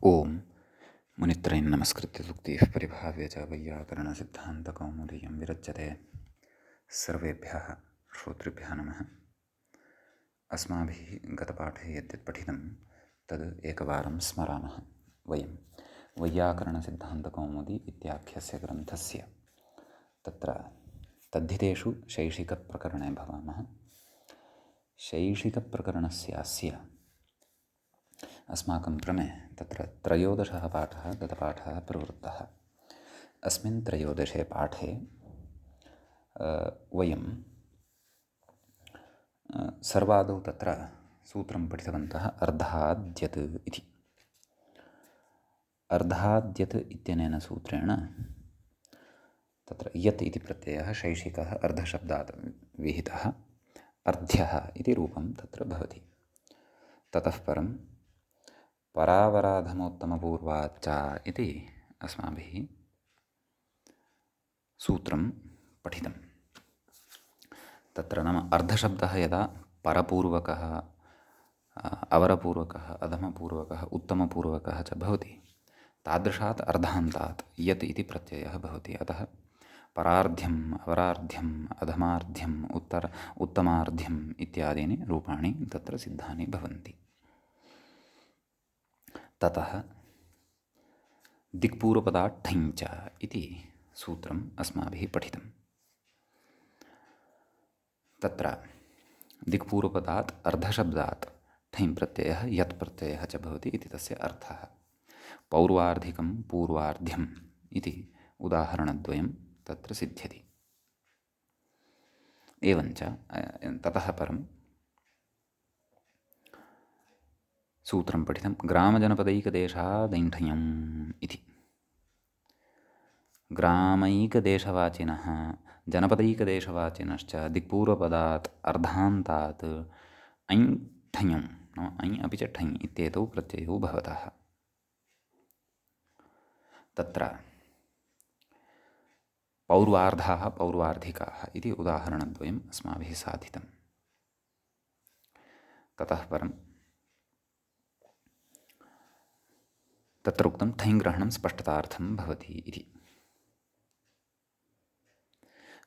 ओम मुनित्रयं नमस्कृत्य सूक्तिः परिभाव्य च वैयाकरणसिद्धान्तकौमुदीयं विरच्यते। सर्वेभ्यः श्रोतृभ्यः नमः। अस्माभिः गतपाठे यद्यत् पठितं तद् एकवारं स्मरामः। वयं वैयाकरणसिद्धान्तकौमुदी इत्याख्यस्य ग्रन्थस्य तत्र तद्धितेषु शैशिकप्रकरणे भवामः। शैशिकप्रकरणस्य अस्माकं क्रमे तत्र त्रयोदशः पाठः गतपाठः प्रवृत्तः। अस्मिन् त्रयोदशे पाठे वयं सर्वादौ तत्र सूत्रं पठितवन्तः अर्धाद्यत् इति। अर्धाद्यत् इत्यनेन सूत्रेण तत्र यत् इति प्रत्ययः शैशिकः अर्धशब्दात् विहितः अर्ध्यः इति रूपं तत्र भवति। ततः परं परावराधमोत्तमपूर्वाच्च इति अस्माभिः सूत्रं पठितं। तत्र नाम अर्धशब्दः यदा परपूर्वकः अवरपूर्वकः अधमपूर्वकः उत्तमपूर्वकः च भवति तादृशात् अर्धान्तात् यत् इति प्रत्ययः भवति। अतः परार्ध्यम् अवरार्ध्यम् अधमार्ध्यम् उत्तमार्ध्यम् इत्यादीनि रूपाणि तत्र सिद्धानि भवन्ति। ततः दिक्पूर्वपदात् ठञ्च इति सूत्रम् अस्माभिः पठितं। तत्र दिक्पूर्वपदात् अर्धशब्दात् ठञ् प्रत्ययः यत् प्रत्ययः च भवति इति तस्य अर्थः। पौर्वार्धिकं पूर्वार्ध्यम् इति उदाहरणद्वयं तत्र सिद्ध्यति। एवञ्च ततः परं सूत्रं पठितं ग्रामजनपदैकदेशादैण्ठ्यम् इति। ग्रामैकदेशवाचिनः जनपदैकदेशवाचिनश्च दिक्पूर्वपदात् अर्धान्तात् ऐण्ठ्यं नाम ऐ अपि च ठञ् इत्येतौ प्रत्ययौ भवतः। तत्र पौर्वार्धाः पौर्वार्धिकाः इति उदाहरणद्वयम् अस्माभिः साधितं। ततः परं तत्र उक्तं ठञ्ग्रहणं स्पष्टतार्थं भवति इति।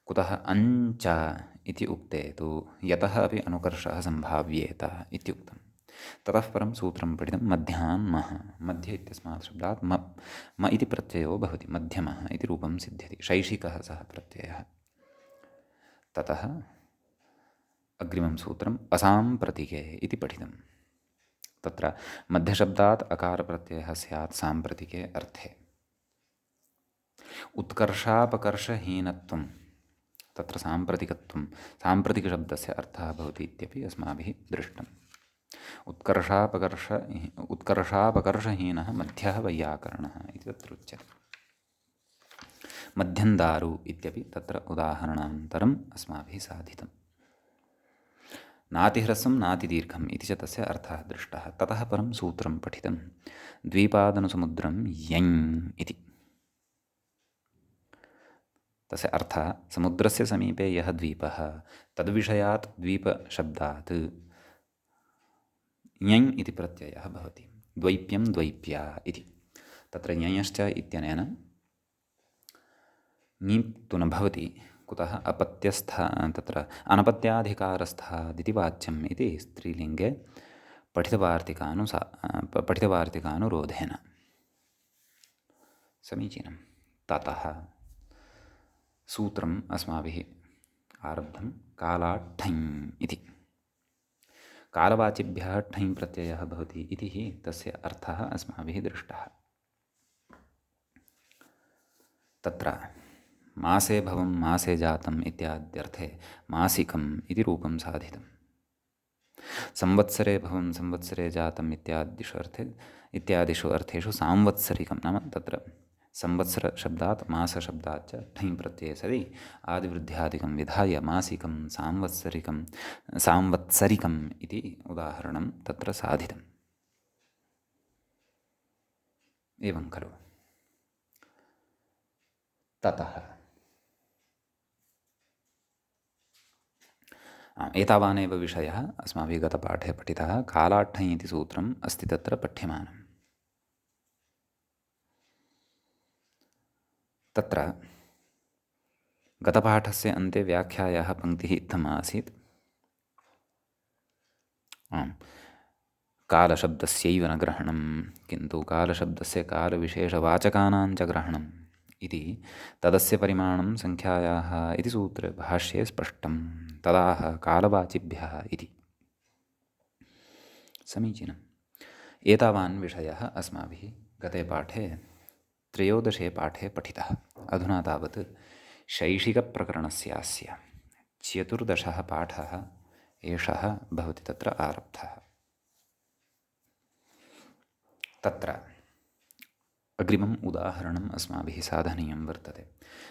कुतः अञ्च इति उक्ते तु यतः अपि अनुकर्षः सम्भाव्येत इत्युक्तं। ततः परं सूत्रं पठितं मध्याह्नमः। मध्य इत्यस्मात् शब्दात् म इति प्रत्ययो भवति। मध्यमः इति रूपं सिद्ध्यति। शैशिकः सः प्रत्ययः। ततः अग्रिमं सूत्रम् असाम्प्रतिके इति पठितं। तत्र मध्यशब्दात् अकारप्रत्ययः स्यात् साम्प्रतिके अर्थे। उत्कर्षापकर्षहीनत्वं तत्र साम्प्रतिकत्वं साम्प्रतिकशब्दस्य अर्थः भवति इत्यपि अस्माभिः दृष्टम्। उत्कर्षापकर्षहीनः मध्यः वैयाकरणः इति तत्र उच्यते। मध्यन्दारु इत्यपि तत्र उदाहरणान्तरम् अस्माभिः साधितं। नातिह्रस्वं नातिदीर्घम् इति च तस्य अर्थः दृष्टः। ततः परं सूत्रं पठितं द्वीपादनुसमुद्रं यञ् इति। तस्य अर्थः समुद्रस्य समीपे यः द्वीपः तद्विषयात् द्वीपशब्दात् ञञ् इति प्रत्ययः भवति। द्वैप्यं द्वैप्या इति। तत्र ञञश्च इत्यनेन ङीप् तु न भवति। कुतः तत्र अनपत्याधिकारस्थादिति वाच्यम् इति स्त्रीलिङ्गे पठितवार्तिकानुरोधेन। समीचीनं। ततः सूत्रम् अस्माभिः आरब्धं कालात् ठञ् इति। कालवाचिभ्यः ठञ् प्रत्ययः भवति इति हि तस्य अर्थः अस्माभिः दृष्टः। तत्र मासे भवं मासे जातम् इत्याद्यर्थे मासिकम् इति रूपं साधितं। संवत्सरे भवं संवत्सरे जातम् इत्यादिषु अर्थेषु सांवत्सरिकं नाम तत्र संवत्सरशब्दात् मासशब्दात् च ठञ् प्रत्यये सति आदिवृद्ध्यादिकं विधाय मासिकं सांवत्सरिकम् इति उदाहरणं तत्र साधितम्। एवं खलु। ततः एतावानेव विषयः अस्माभिः गतपाठे पठितः। कालाट्ठञ् इति सूत्रम् अस्ति तत्र पठ्यमानम्। तत्र गतपाठस्य अन्ते व्याख्यायाः पङ्क्तिः इत्थम् आसीत्। आम्, कालशब्दस्यैव न ग्रहणं किन्तु कालशब्दस्य कालविशेषवाचकानां च ग्रहणम् इति तदस्य परिमाणं संख्यायाः इति सूत्रे भाष्ये स्पष्टं तदाह कालवाचिभ्यः इति। समीचीनम्। एतावान् विषयः अस्माभिः गते पाठे 13 पाठे पठितः। अधुना तावत् शैशिकप्रकरणस्यास्य 14 पाठः एषः भवति तत्र आरब्धः। तत्र अग्रिमम् उदाहरणम् अस्माभिः साधनीयं वर्तते।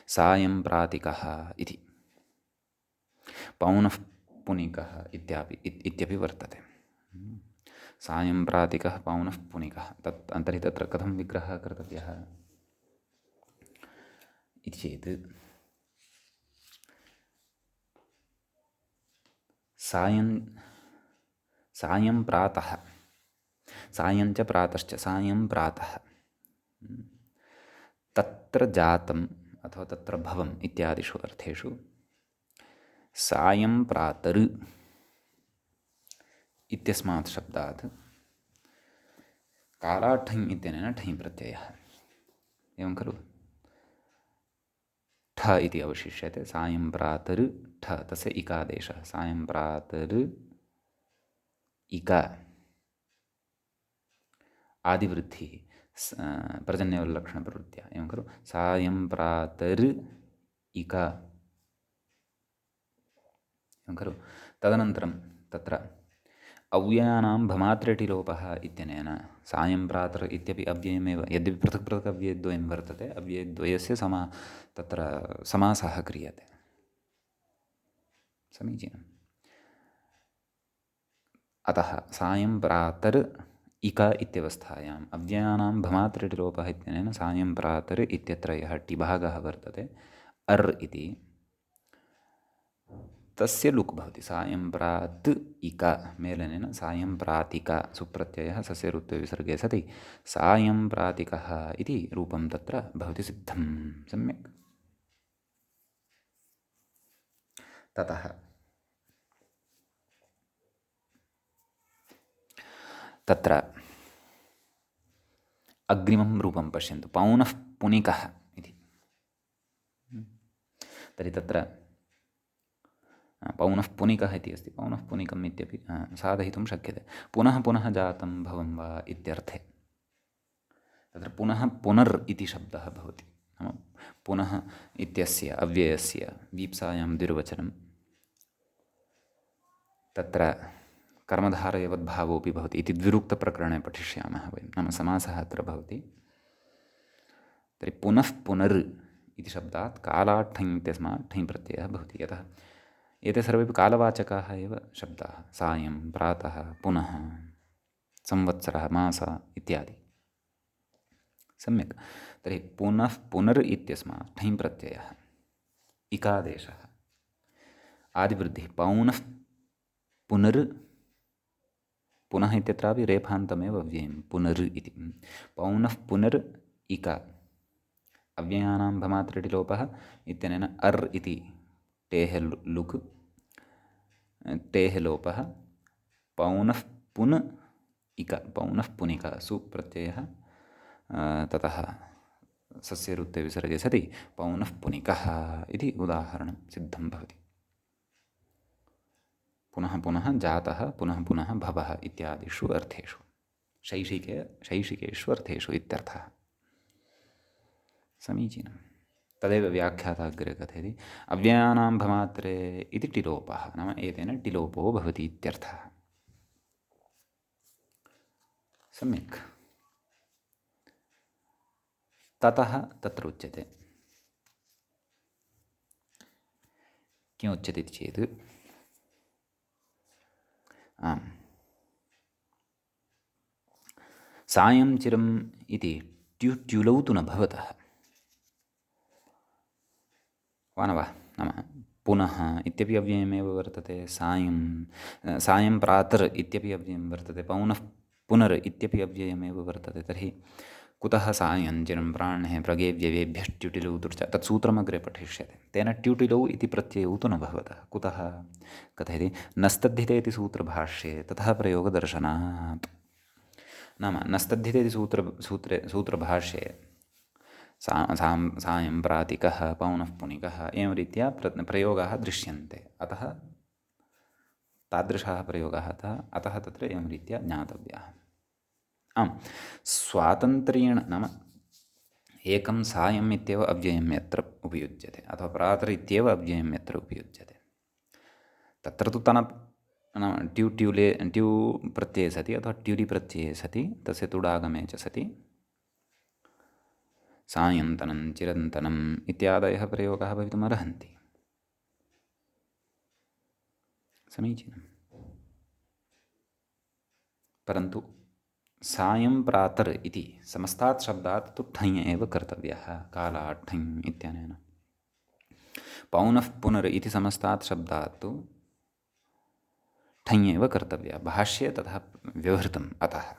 सायम्प्रातिकः इति, पौनःपुनिकः इत्यपि वर्तते। सायम्प्रातिकः पौनःपुनिकः तर्हि तत्र कथं विग्रहः कर्तव्यः इति चेत् सायं प्रातः, सायञ्च प्रातश्च, सायं प्रातः, तत्र जातम् अथवा तत्र भवम् इत्यादिषु अर्थेषु सायं प्रातर् इत्यस्मात् शब्दात् कालाठञ् इत्यनेन ठञ् प्रत्ययः, एवं खलु। ठ इति अवशिष्यते। सायं प्रातर् ठ, तस्य इकादेशः। सायं प्रातर् इका आदिवृद्धिः पर्जन्यवल्लक्षणप्रवृत्त्या, एवं खलु। सायं प्रातर् इका, एवं खलु। तदनन्तरं तत्र अव्ययानां भमात्रेटिलोपः इत्यनेन सायं प्रातर् इत्यपि अव्ययमेव, यद्यपि पृथक् पृथक् अव्ययद्वयं वर्तते, अव्ययद्वयस्य तत्र समासः क्रियते। समीचीनम्। अतः सायं प्रातर् इक इत्यवस्थायाम् अव्ययानां भमात्रेटिलोपः इत्यनेन सायं प्रातर् इत्यत्र यः टिभागः वर्तते अर् इति, तस्य लुक् भवति। सायं प्रात् इक मेलनेन सायं प्रातिक सुप्रत्ययः सस्य ऋत्वे विसर्गे सति सायं प्रातिकः इति रूपं तत्र भवति सिद्धं। सम्यक्। ततः तत्र अग्रिमं रूपं पश्यन्तु, पौनःपुनिकः इति। तर्हि तत्र पौनःपुनिकः इति अस्ति। पौनःपुनिकम् इत्यपि साधयितुं शक्यते। पुनः पुनः जातं भवं वा इत्यर्थे तत्र पुनः पुनर् इति शब्दः भवति। नाम पुनः इत्यस्य अव्ययस्य वीप्सायां द्विर्वचनं, तत्र कर्मधारयवद्भावोऽपि भवति इति द्विरुक्तप्रकरणे पठिष्यामः वयं। नाम समासः अत्र भवति। तर्हि पुनः पुनर् इति शब्दात् कालाट् ठञ् इत्यस्मात् ठञ् प्रत्ययः भवति। यतः एते सर्वेपि कालवाचकाः एव शब्दाः। सायं, प्रातः, पुनः, संवत्सरः, मासः इत्यादि। सम्यक्। तर्हि पुनः पुनर् इत्यस्मात् ठञ् प्रत्ययः, इकादेशः, आदिवृद्धिः, पौनः पुनर्, पुनः इत्यत्रापि रेफान्तमेव अव्ययं पुनर् इति। पौनः पुनर् इक, अव्ययानां भमात्रेटिलोपः इत्यनेन अर् इति टेः लुक्, टेः लोपः, पौनः पुन इक, पौनः पुनिक सुप्रत्ययः, ततः सस्य ऋत्वे विसर्गे सति पौनः पुनिकः इति उदाहरणं सिद्धं भवति। पुनः पुनः जातः, पुनः पुनः भवः इत्यादिषु अर्थेषु, शैशिकेषु अर्थेषु इत्यर्थः। समीचीनं। तदेव व्याख्याता अग्रे कथयति। अव्ययानां भमात्रे इति टिलोपः, नाम एतेन टिलोपो भवति इत्यर्थः। सम्यक्। ततः तत्र उच्यते, किमुच्यते इति चेत् आम्, सायं चिरम् इति ट्युलौ तु न भवतः वा न वा। नाम पुनः इत्यपि अव्ययमेव वर्तते, सायं प्रातर् इत्यपि अव्ययं वर्तते, पौनः पुनर् इत्यपि अव्ययमेव वर्तते। तर्हि कुतः सायञ्जिनं प्राण्ये प्रगेव्यवेभ्यश्ट्युटिलौ दृष्ट तत्सूत्रमग्रे पठिष्यते। तेन ट्युटिलौ इति प्रत्ययौ तु न भवतः। कुतः कथयति नस्तद्धिते इति सूत्रभाष्ये ततः प्रयोगदर्शनात्। नाम नस्तद्धिते इति सूत्रभाष्ये सायं प्रातिकः पौनः पुनिकः एवं रीत्या प्रयोगाः दृश्यन्ते। अतः तादृशाः प्रयोगाः अतः तत्र एवं रीत्या ज्ञातव्याः। आम्, स्वातन्त्र्येण नाम एकं सायम् इत्येव अव्ययं यत्र उपयुज्यते अथवा प्रातः इत्येव अव्ययं यत्र उपयुज्यते तत्र तु नाम ट्यू प्रत्यये सति अथवा ट्युरि प्रत्यये सति तस्य तुडागमे च सति सायन्तनं चिरन्तनम् इत्यादयः प्रयोगाः भवितुमर्हन्ति। समीचीनं। परन्तु सायं प्रातर् इति समस्तात् शब्दात् तु ठञ् एव कर्तव्यः कालात् ठञ् इत्यनेन। पौनः पुनर् इति समस्तात् शब्दात् तु ठञ् एव कर्तव्यः। भाष्ये तथा व्यवहृतम् अतः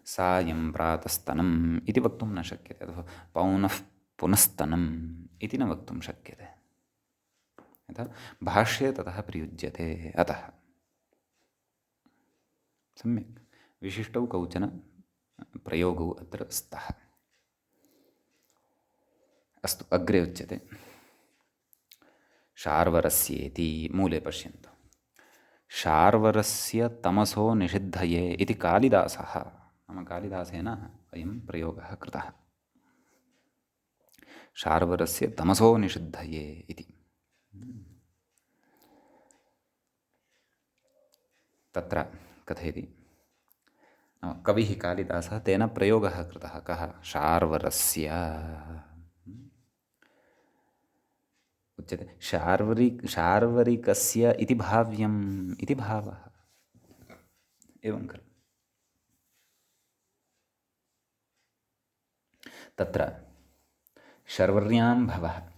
सायं प्रातस्तनम् इति वक्तुं न शक्यते अथवा पौनः पुनस्तनम् इति न वक्तुं शक्यते। यथा भाष्ये ततः प्रयुज्यते अतः। सम्यक् विशिष्टौ कौचन प्रयोगौ अत्र स्तः। अस्तु, अग्रे उच्यते शार्वरस्येति। मूले पश्यन्तु। शार्वरस्य तमसो निषिद्धये इति कालिदासः, नाम कालिदासेन अयं प्रयोगः कृतः। शार्वरस्य तमसो निषिद्धये इति। तत्र कथयति कविः कालिदासः तेन प्रयोगः कृतः। कः? शार्वरस्य उच्यते शार्वरिकस्य इति भाव्यम् इति भावः। एवं खलु। तत्र शर्वर्यां भवः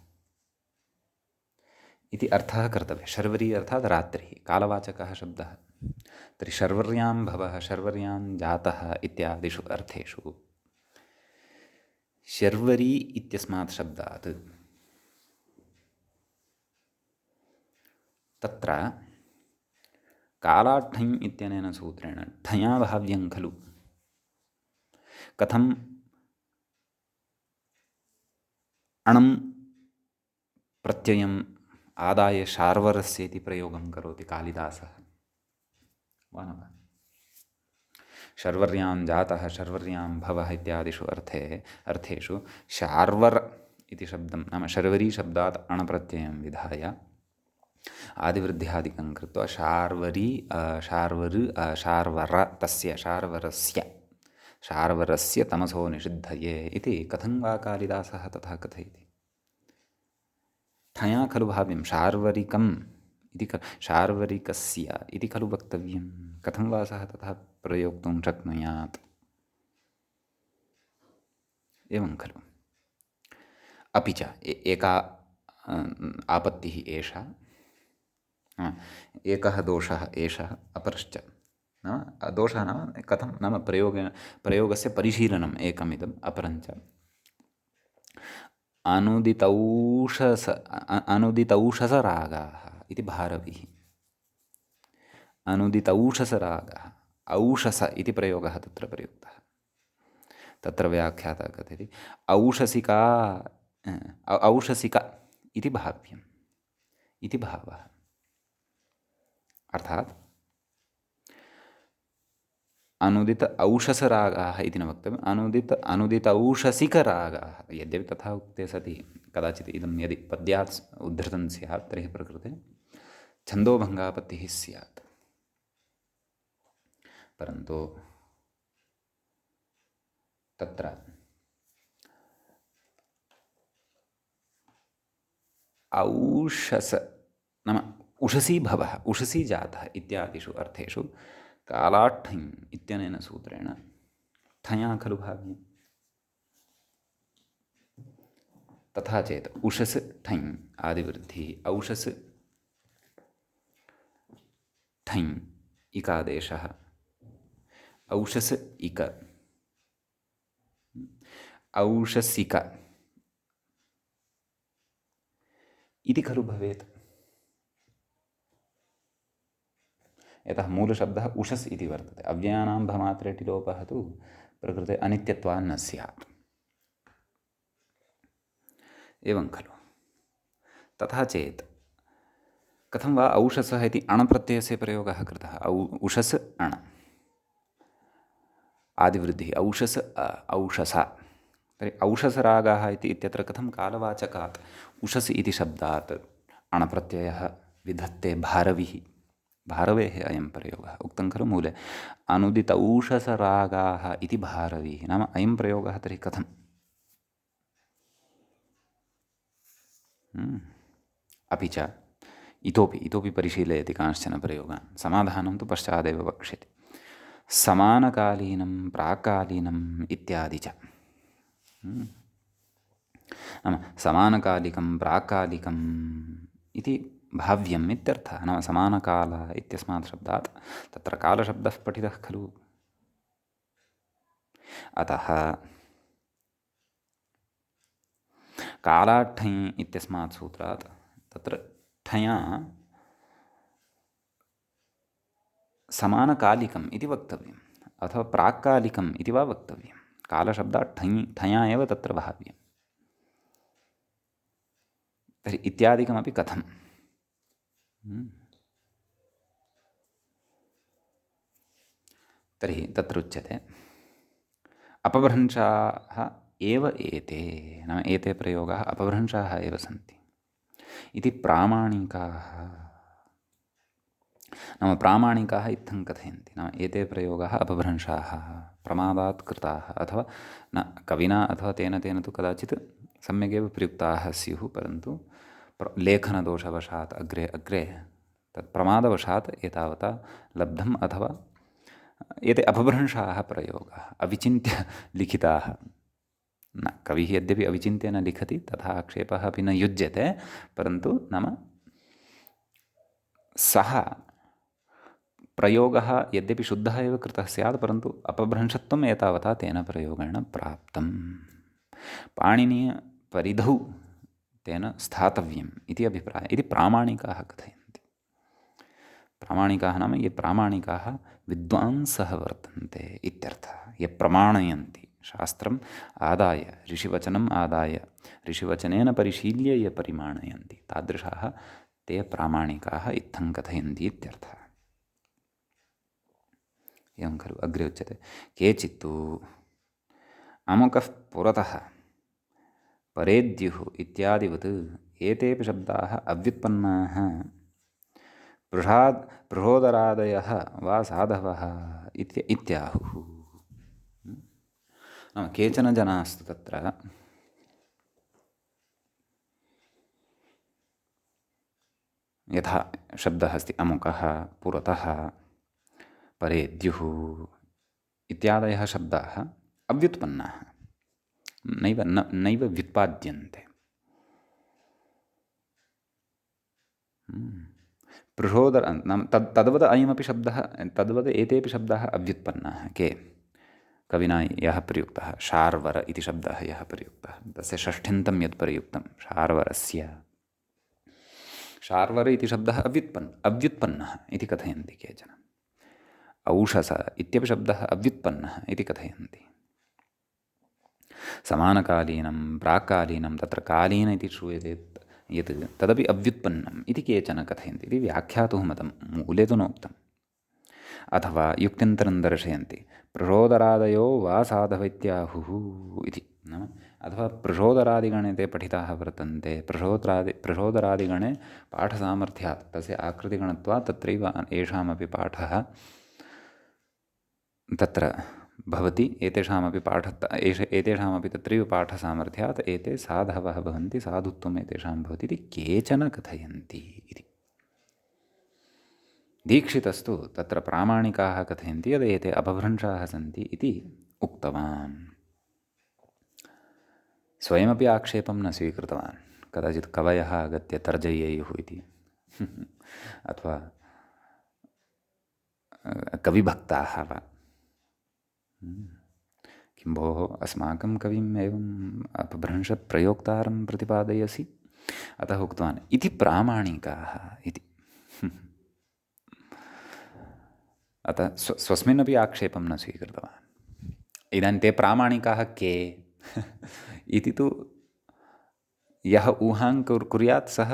इति अर्थः कर्तव्यः। शर्वरी अर्थात् रात्रिः, कालवाचकः शब्दः। तर्हि शर्वर्यां भवः, शर्वर्यां जातः इत्यादिषु अर्थेषु शर्वरी इत्यस्मात् शब्दात् तत्र कालाठञ् इत्यनेन सूत्रेण ठञा भाव्यं खलु। कथम् अणं प्रत्ययम् आदाय शार्वरस्य इति प्रयोगं करोति कालिदासः वा न वा? शर्वर्यां जातः, शर्वर्यां भवः इत्यादिषु अर्थेषु शार्वर इति शब्दं नाम शर्वरी शब्दात् अणप्रत्ययं विधाय आदिवृद्ध्यादिकं कृत्वा शार्वर तस्य शार्वरस्य तमसो निषिद्धये इति कथं वा कालिदासः तथा कथयति? ठया खलु भाव्यं शार्वरिकम् इति शार्वरिकस्य इति खलु वक्तव्यं। कथं वा सः तथा प्रयोक्तुं शक्नुयात्? एवं खलु। अपि च एका आपत्तिः एषा, एकः दोषः एषः, अपरश्च नाम दोषः नाम कथं नाम प्रयोगस्य परिशीलनम् एकमिदम्, अपरञ्च अनुदितौषसरागाः इति भारविः। अनुदितौषसरागः, औषस इति प्रयोगः तत्र प्रयुक्तः। तत्र व्याख्याता कथयति औषसिक इति भाव्यम् इति भावः। अर्थात् अनुदित औषसरागाः इति न वक्तव्यम्, अनुदित औषसिकरागाः। यद्यपि तथा उक्ते सति कदाचित् इदं यदि पद्यात् उद्धृतं स्यात् तर्हि प्रकृते छन्दोभङ्गापत्तिः स्यात्। परन्तु तत्र औषस नाम उषसी भवः, उषसी जातः इत्यादिषु अर्थेषु कालाठञ् इत्यनेन सूत्रेण ठञा खलु भाव्यम्। तथा चेत् उषस् ठञ् आदिवृद्धिः, औषस् ठञ् इकादेशः, औषस् इक औषसिक इति खलु भवेत्। यतः मूलशब्दः उषस् इति वर्तते। अव्ययानां भमात्रेटि लोपः तु प्रकृते अनित्यत्वान् न स्यात्। एवं खलु। तथा चेत् कथं वा औषसः इति अणप्रत्ययस्य प्रयोगः कृतः। उषस् अण आदिवृद्धिः औषस औषसा। तर्हि औषसरागाः इति इत्यत्र कथं कालवाचकात् उषस् इति शब्दात् अणप्रत्ययः विधत्ते भारविः। भारवेः अयं प्रयोगः उक्तं खलु मूले अनुदित औषसरागाः इति भारवीः। नाम अयं प्रयोगः तर्हि कथम्? अपि च इतोपि परिशीलयति कांश्चन प्रयोगान्। समाधानं तु पश्चादेव वक्ष्यति। समानकालीनं प्राक्कालीनम् इत्यादि च। नाम समानकालिकं प्राक्कालिकम् इति भाव्यम् इत्यर्थः। नाम समानकाल इत्यस्मात् शब्दात् तत्र कालशब्दः पठितः खलु। अतः कालाठञ् इत्यस्मात् सूत्रात् तत्र ठञा समानकालिकम् इति वक्तव्यम् अथवा प्राक्कालिकम् इति वा वक्तव्यम्। कालशब्दात् ठञा एव तत्र भाव्यम्। तर्हि इत्यादिकमपि कथम्? तर्हि तत्र उच्यते अपभ्रंशाः एव एते। नाम एते प्रयोगाः अपभ्रंशाः एव सन्ति इति प्रामाणिकाः। नाम प्रामाणिकाः इत्थं कथयन्ति। नाम एते प्रयोगाः अपभ्रंशाः प्रमादात् कृताः अथवा न कविना अथवा तेन तु कदाचित् सम्यगेव प्रयुक्ताः स्युः, परन्तु लेखनदोषवशात् अग्रे तत् प्रमादवशात् एतावता लब्धम् अथवा एते अपभ्रंशाः प्रयोगाः अविचिन्त्य लिखिताः। न कविः यद्यपि अविचिन्त्य न लिखति तथा आक्षेपः अपि न युज्यते, परन्तु नाम सः प्रयोगः यद्यपि शुद्धः एव कृतः स्यात्, परन्तु अपभ्रंशत्वम् एतावता तेन प्रयोगेण प्राप्तं। पाणिनीयपरिधौ तेन स्थातव्यम् इति अभिप्रायः। इति प्रामाणिकाः कथयन्ति। प्रामाणिकाः नाम ये प्रामाणिकाः विद्वांसः वर्तन्ते इत्यर्थः। ये प्रमाणयन्ति शास्त्रम् आदाय ऋषिवचनम् आदाय ऋषिवचनेन परिशील्य ये परिमाणयन्ति तादृशाः ते प्रामाणिकाः इत्थं कथयन्ति इत्यर्थः। एवं खलु। अग्रे उच्यते केचित्तु अमुकः पुरतः परेद्युः इत्यादिवत् एतेऽपि शब्दाः अव्युत्पन्नाः पृहोदरादयः वा साधवः इत्याहुः। नाम केचन जनास्तु तत्र यथा शब्दः अस्ति अमुकः पुरतः परेद्युः इत्यादयः शब्दाः अव्युत्पन्नाः, नैव व्युत्पाद्यन्ते। पृहोदर नाम तद्वद् अयमपि शब्दः तद्वद् एतेपि शब्दाः अव्युत्पन्नाः। के? कविना यः प्रयुक्तः शार्वर इति शब्दः यः प्रयुक्तः तस्य षष्ठ्यन्तं यत् प्रयुक्तं शार्वरस्य, शार्वर इति शब्दः अव्युत्पन्नः इति कथयन्ति केचन। औषस इत्यपि शब्दः अव्युत्पन्नः इति कथयन्ति। समानकालीनं प्राक्कालीनं तत्र कालीन इति श्रूयते यत् तदपि अव्युत्पन्नम् इति केचन कथयन्ति। इति व्याख्यातुः मतं, मूले तु नोक्तम्। अथवा युक्त्यन्तरं दर्शयन्ति पृहोदरादयो वा साधव इत्याहुः इति। नाम अथवा पृहोदरादिगणे ते पठिताः वर्तन्ते। पृहोदरादिगणे पाठसामर्थ्यात् तस्य आकृतिगणत्वात् तत्रैव येषामपि पाठः तत्र भवति। एतेषामपि तत्रैव पाठसामर्थ्यात् एते साधवः भवन्ति, साधुत्वम् एतेषां भवति इति केचन कथयन्ति इति। दीक्षितस्तु तत्र प्रामाणिकाः कथयन्ति यद् एते अपभ्रंशाः सन्ति इति उक्तवान्। स्वयमपि आक्षेपं न स्वीकृतवान्। कदाचित् कवयः आगत्य तर्जयेयुः इति अथवा कविभक्ताः वा किं भोः अस्माकं कविम् एवम् अपभ्रंशत् प्रयोक्तारं प्रतिपादयसि, अतः उक्तवान् इति प्रामाणिकाः इति। अतः स्वस्मिन्नपि आक्षेपं न स्वीकृतवान्। इदानीं ते प्रामाणिकाः के इति तु यः ऊहां कुर्यात् सः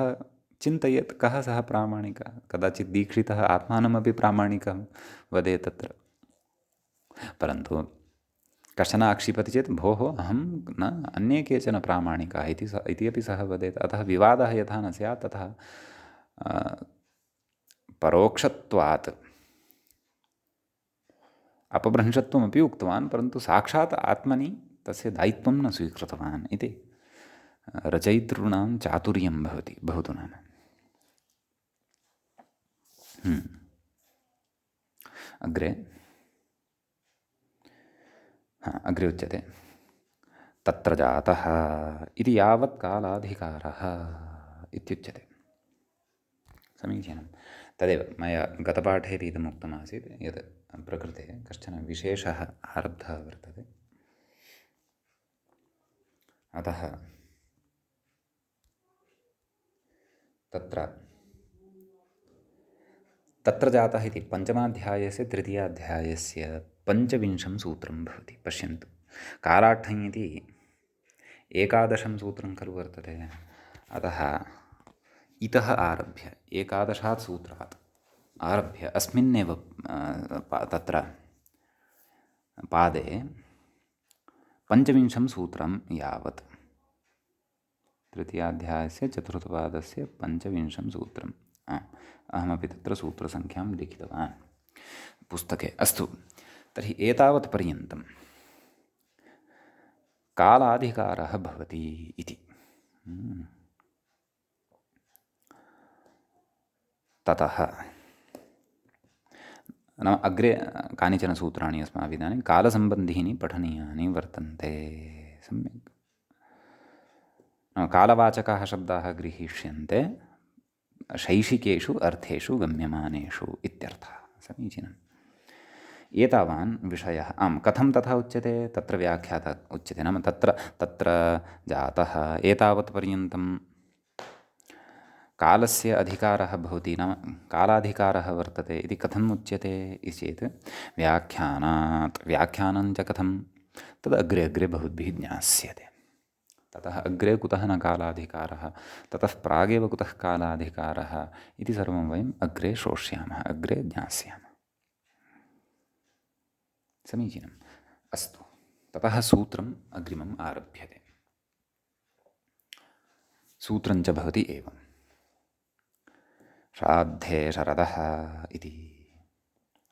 चिन्तयेत् कः सः प्रामाणिकः। कदाचित् दीक्षितः आत्मानमपि प्रामाणिकं वदेत् तत्र, परन्तु कश्चन आक्षिपति चेत् भोः अहं न अन्ये केचन प्रामाणिकाः इति अपि सः वदेत्। अतः विवादः यथा न स्यात् तथा परोक्षत्वात् अपभ्रंशत्वमपि उक्तवान्, परन्तु साक्षात् आत्मनि तस्य दायित्वं न स्वीकृतवान् इति रचयितॄणां चातुर्यं भवति बहुतु नाम। अग्रे अग्रे उच्यते तत्र जातः इति यावत् कालाधिकारः इत्युच्यते। समीचीनं। तदेव मया गतपाठेपि इदमुक्तमासीत् यत् प्रकृतेः कश्चन विशेषः आरब्धः वर्तते। अतः तत्र जातः इति पञ्चमाध्यायस्य तृतीयाध्यायस्य 25 सूत्रं भवति। पश्यन्तु, कालाठञ् इति 11 सूत्रं खलु वर्तते। अतः इतः आरभ्य 11 सूत्रात् आरभ्य अस्मिन्नेव तत्र पादे 25 सूत्रं यावत्, तृतीयाध्यायस्य चतुर्थपादस्य 25 सूत्रम्। अहमपि तत्र सूत्रसङ्ख्यां लिखितवान् पुस्तके। अस्तु, तर्हि एतावत् पर्यन्तं कालाधिकारः भवति इति। ततः नाम अग्रे कानिचन सूत्राणि अस्माभिः इदानीं कालसम्बन्धीनि पठनीयानि वर्तन्ते। सम्यक्। कालवाचकाः शब्दाः गृहीष्यन्ते शैशिकेषु अर्थेषु गम्यमानेषु इत्यर्थः। समीचीनम्। एतावान् विषयः। कथं तथा उच्यते? तत्र व्याख्याता उच्यते, नाम तत्र जातः एतावत् पर्यन्तं कालस्य अधिकारः भवति, नाम कालाधिकारः वर्तते इति कथम् उच्यते इति चेत् व्याख्यानाञ्च कथं तदग्रे अग्रे भवद्भिः ज्ञास्यते। ततः अग्रे कुतः न कालाधिकारः, ततः प्रागेव कुतः कालाधिकारः इति सर्वं वयम् अग्रे श्रोष्यामः, अग्रे ज्ञास्यामः। समीचीनम्। अस्तु, ततः सूत्रम् अग्रिमम् आरभ्यते। सूत्रञ्च भवति एवम्। श्राद्धे शरदः इति।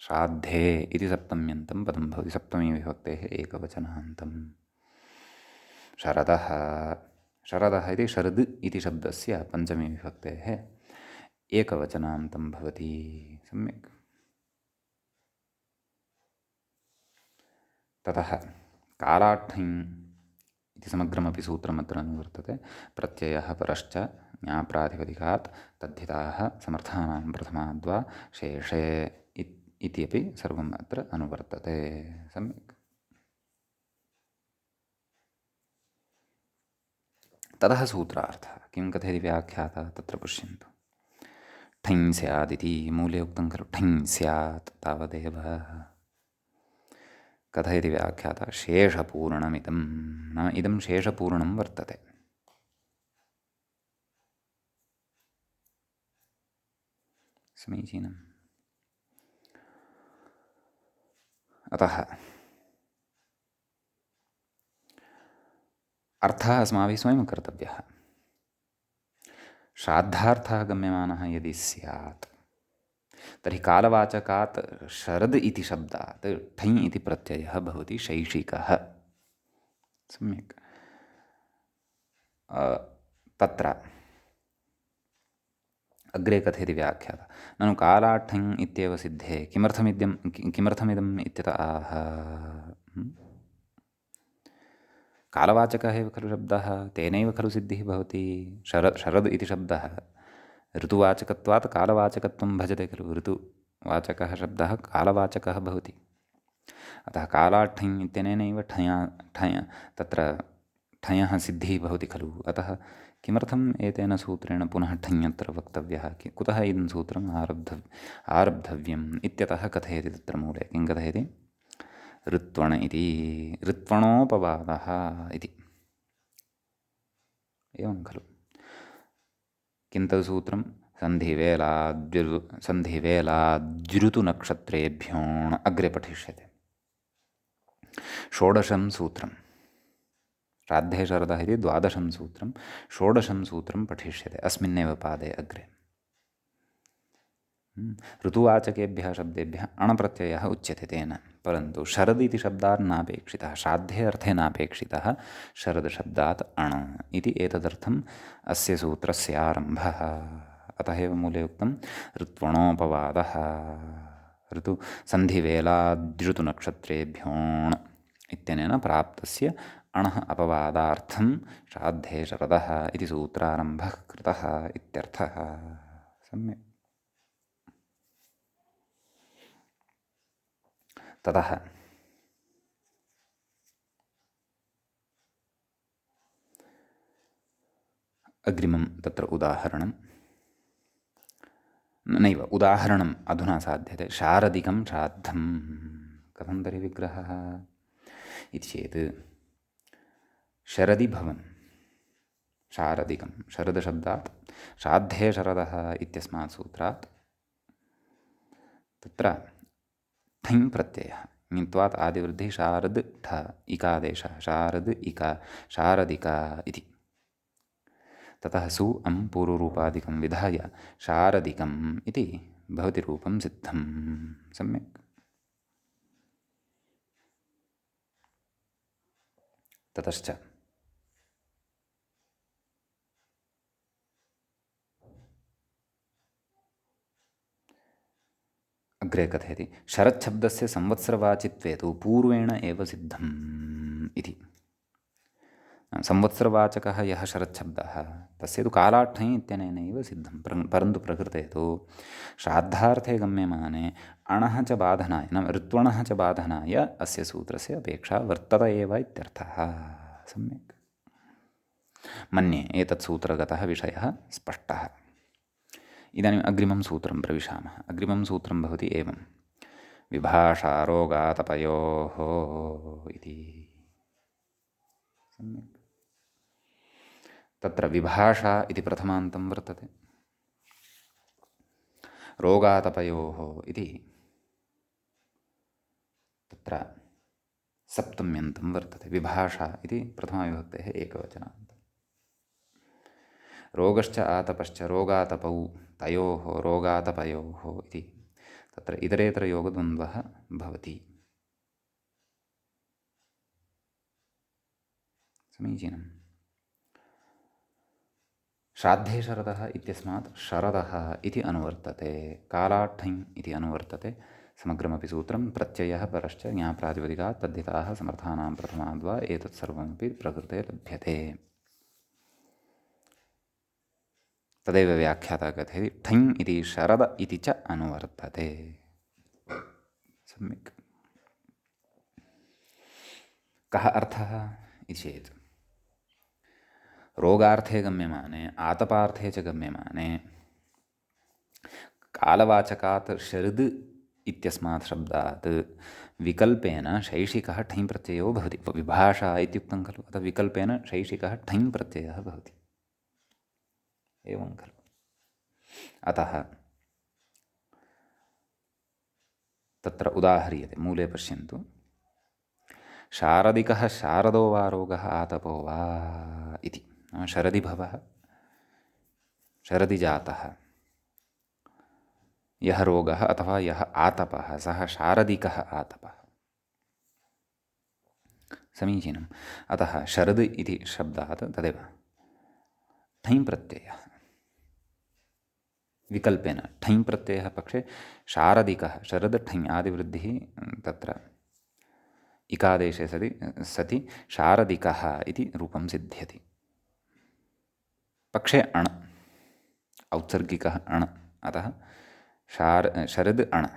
श्राद्धे इति सप्तम्यन्तं पदं भवति, सप्तमीविभक्तेः एकवचनान्तं। शरदः इति शरद् इति शब्दस्य पञ्चमीविभक्तेः एकवचनान्तं भवति। सम्यक्। ततः कालाठञ् इति समग्रमपि सूत्रमत्र अनुवर्तते। प्रत्ययः परश्च ज्ञाप्रातिपदिकात् तद्धिताः समर्थानां प्रथमाद्वा शेषे इति अपि सर्वम् अत्र अनुवर्तते। सम्यक्। ततः सूत्रार्थः किं कथयति व्याख्याता तत्र पश्यन्तु। ठञ् स्यादिति मूले उक्तं खलु, ठञ् स्यात् तावदेव। कथयति व्याख्याता शेषपूर्णमिदं, नाम इदं शेषपूर्णं वर्तते। समीचीनम्। अतः अर्थः अस्माभिः स्वयं कर्तव्यः। श्राद्धार्थः गम्यमानः यदि स्यात् तर्हि कालवाचकात् शरद् इति शब्दात् ठञ् इति प्रत्ययः भवति शैशिकः। सम्यक्। तत्र अग्रे कथयति व्याख्याता, ननु कालाठञ् इत्येव सिद्धे किमर्थमिदम् इत्यतः आह। कालवाचकः एव खलु शब्दः, तेनैव खलु सिद्धिः भवति। शरद् इति शब्दः ऋतुवाचकत्वात् कालवाचकत्वं भजते खलु। ऋतुवाचकः शब्दः कालवाचकः भवति। अतः कालात् ठञ् इत्यनेनैव तत्र ठञः सिद्धिः भवति खलु। अतः किमर्थम् एतेन सूत्रेण पुनः ठञ् अत्र वक्तव्यः, कुतः इदं सूत्रम् आरब्धव्यम् इत्यतः कथयति तत्र मूले। किं कथयति? ऋत्वण इति, ऋत्वणोपवादः इति। एवं खलु। किं तद् सूत्रं? सन्धिवेलाद्युरुतुनक्षत्रेभ्योऽण् अग्रे पठिष्यते। षोडशं सूत्रं, श्राद्धे शरदः इति द्वादशं सूत्रं, षोडशं सूत्रं पठिष्यते अस्मिन्नेव पादे अग्रे। ऋतुवाचकेभ्यः शब्देभ्यः अणप्रत्ययः उच्यते तेन, परन्तु शरद् इति शब्दात् नापेक्षितः, श्राद्धे अर्थे नापेक्षितः शरद् शब्दात् अण इति एतदर्थम् अस्य सूत्रस्य आरम्भः। अतः एव मूले उक्तं ऋत्वणोपवादः। सन्धिवेलाद्युरुतुनक्षत्रेभ्योऽण् इत्यनेन प्राप्तस्य अणः अपवादार्थं श्राद्धे शरदः इति सूत्रारम्भः कृतः इत्यर्थः। सम्यक्। ततः अग्रिमं तत्र उदाहरणं नैव, उदाहरणम् अधुना साध्यते। शारदिकं श्राद्धं कथं तर्हि विग्रहः इति चेत् शरदि भवन्, शारदिकं शरदशब्दात् श्राद्धे शरदः इत्यस्मात् सूत्रात् तत्र ठञ् प्रत्ययः, ङित्वात् आदिवृद्धिः शारद् ठ इकादेशः, शारद् इका शारदिका इति। ततः सु अं पूर्वरूपादिकं विधाय शारदिकम् इति भवति रूपं सिद्धं। सम्यक्। ततश्च अग्रे कथयति शरच्छब्दस्य संवत्सरवाचित्वे तु पूर्वेण एव सिद्धम् इति। संवत्सरवाचकः यः शरच्छब्दः तस्य तु कालात् ठञ् इत्यनेनैव सिद्धं, परन्तु प्रकृते तु श्राद्धार्थे गम्यमाने अणः च बाधनाय, नाम ऋत्वणः च बाधनाय अस्य सूत्रस्य अपेक्षा वर्तते एव इत्यर्थः। सम्यक्। मन्ये एतत् सूत्रगतः विषयः स्पष्टः। इदानीम् अग्रिमं सूत्रं प्रविशामः। अग्रिमं सूत्रं भवति एवं विभाषारोगातपयोः इति। सम्यक्। तत्र विभाषा इति प्रथमान्तं वर्तते, रोगातपयोः इति तत्र सप्तम्यन्तं वर्तते। विभाषा इति प्रथमाविभक्तेः एकवचनान्तं। रोगश्च आतपश्च रोगातपौ तयोः रोगातपयोः इति तत्र इतरेतरयोगद्वन्द्वः भवति। समीचीनम्। श्राद्धे शरदः इत्यस्मात् शरदः इति अनुवर्तते, कालात् ठञ् इति अनुवर्तते। समग्रमपि सूत्रं प्रत्ययः परश्च ज्ञाप्रातिपदिकात् तद्धिताः समर्थानां प्रथमाद्वा एतत् सर्वमपि प्रकृते लभ्यते। तदेव व्याख्याता कथयति ठञ् इति शरद इति च अनुवर्तते। सम्यक्। कः अर्थः इति चेत् रोगार्थे गम्यमाने आतपार्थे च गम्यमाने कालवाचकात् शरद् इत्यस्मात् शब्दात् विकल्पेन शैषिकः ठञ् प्रत्ययो भवति। विभाषा इत्युक्तं खलु, अतः विकल्पेन शैषिकः ठञ् प्रत्ययः भवति। एवं खलु। अतः तत्र उदाह्रियते, मूले पश्यन्तु। शारदिकः शारदो वा रोगः आतपो वा इति। नाम शरदि भवः, शरदि जातः यः रोगः अथवा यः आतपः सः शारदिकः आतपः। समीचीनम्। अतः शरद् इति शब्दात् तदेव ठञ् प्रत्ययः विकल्पेन ठञ् प्रत्ययः पक्षे शारदिकः, शरद् ठञ् आदिवृद्धिः तत्र इकादेशे सति शारदिकः इति रूपं सिद्ध्यति। पक्षे अण्, औत्सर्गिकः अण्, अतः शरद् अण्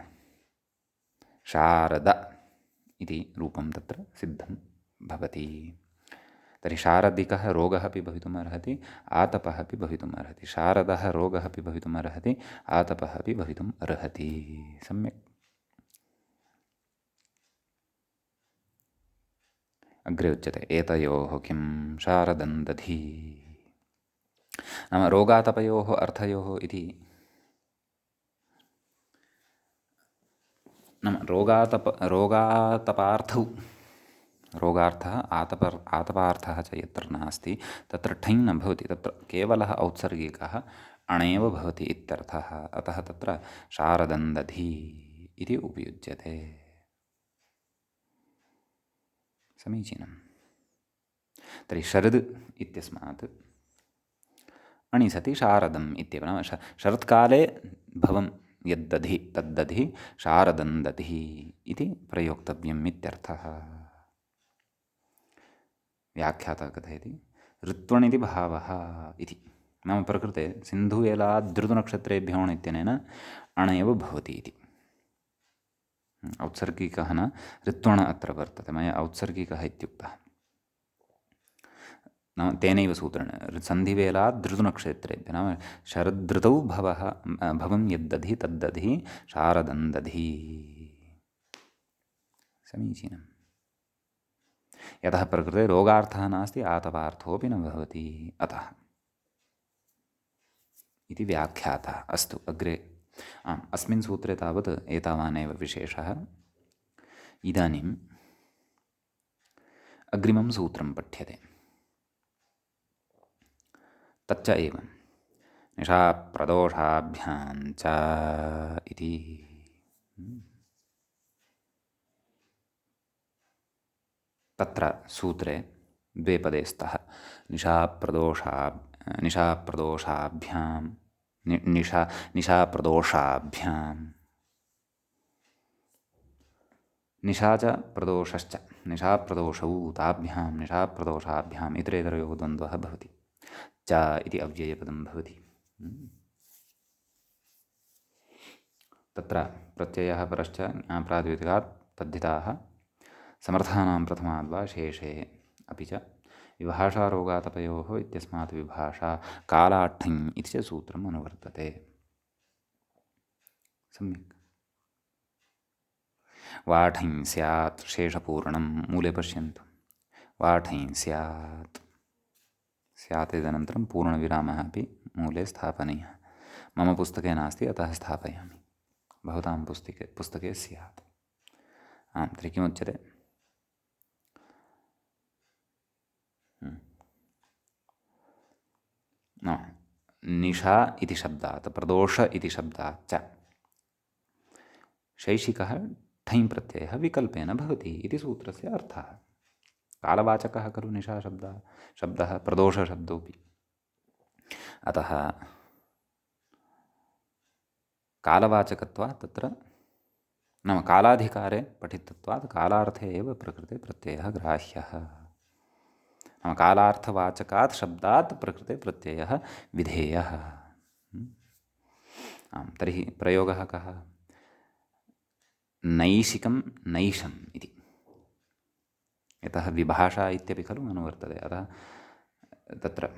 शारद इति रूपं तत्र सिद्धं भवति। तर्हि शारदिकः रोगः अपि भवितुम् अर्हति, आतपः अपि भवितुम् अर्हति। शारदः रोगः अपि भवितुम् अर्हति, आतपः अपि भवितुम् अर्हति। सम्यक्। अग्रे उच्यते एतयोः किं शारदं दधि। नाम रोगातपयोः अर्थयोः इति नाम रोगातपार्थौ रोगार्थः आतपार्थः च यत्र नास्ति तत्र ठञ् न भवति, तत्र केवलः औत्सर्गिकः अणेव भवति इत्यर्थः। अतः तत्र शारदं दधि इति उपयुज्यते। समीचीनं। तर्हि शरद् इत्यस्मात् अणि सति शारदम् इत्येव, नाम शरत्काले भवं यद्दधि तद्दधि शारदं दधि इति प्रयोक्तव्यम् इत्यर्थः। व्याख्याता कथयति ऋत्वणिति भावः इति, नाम प्रकृते सिन्धुवेलादृतुनक्षत्रेभ्योऽण् इत्यनेन अण एव भवति इति। औत्सर्गिकः न ऋत्वण अत्र वर्तते, मया औत्सर्गिकः इत्युक्तः। नाम तेनैव सूत्रेण सन्धिवेलादृतुनक्षत्रेभ्यः, नाम शरदृतौ भवं यद्दधि तद्दधि शारदं दधि। समीचीनम्। यतः प्रकृते रोगार्थः नास्ति, आतपार्थोऽपि न भवति, अतः इति व्याख्यातः। अस्तु अग्रे अस्मिन् सूत्रे तावत् एतावानेव विशेषः। इदानीम् अग्रिमं सूत्रं पठ्यते। तच्च एवं निशाप्रदोषाभ्यां च इति। तत्र सूत्रे द्वे पदे स्तः निशाप्रदोषाभ्यां निशाप्रदोषाभ्यां निशा च प्रदोषश्च निशाप्रदोषौ ताभ्यां निशाप्रदोषाभ्याम् इतरेतरयोः द्वन्द्वः भवति। च इति अव्ययपदं भवति। तत्र प्रत्ययः परश्च प्रातिपदिकात् तद्धिताः समर्थानां प्रथमाद्वा शेषे, अपि च विभाषारोगातपयोः इत्यस्मात् विभाषा कालाठ्ठञ् इति च सूत्रम् अनुवर्तते। सम्यक्। वाठञ् स्यात् शेषपूर्णं मूले पश्यन्तु। वाठञ् स्यात् स्यात् तदनन्तरं पूर्णविरामः अपि मूले स्थापनीयः। मम पुस्तके नास्ति, अतः स्थापयामि। भवतां पुस्तके स्यात्। तर्हि किमुच्यते? निशा इति शब्दात् प्रदोष इति शब्दात् च शैशिकः ठञ् प्रत्ययः विकल्पेन भवति इति सूत्रस्य अर्थः। कालवाचकः खलु निशाशब्दः प्रदोषशब्दोऽपि। अतः कालवाचकत्वात् तत्र नाम कालाधिकारे पठितत्वात् कालार्थे एव प्रकृते प्रत्ययः ग्राह्यः। नाम कालार्थवाचकात् शब्दात् प्रकृते प्रत्ययः विधेयः। तर्हि प्रयोगः कः? नैशिकं नैशम् इति। यतः विभाषा इत्यपि खलु अनुवर्तते, अतः तत्र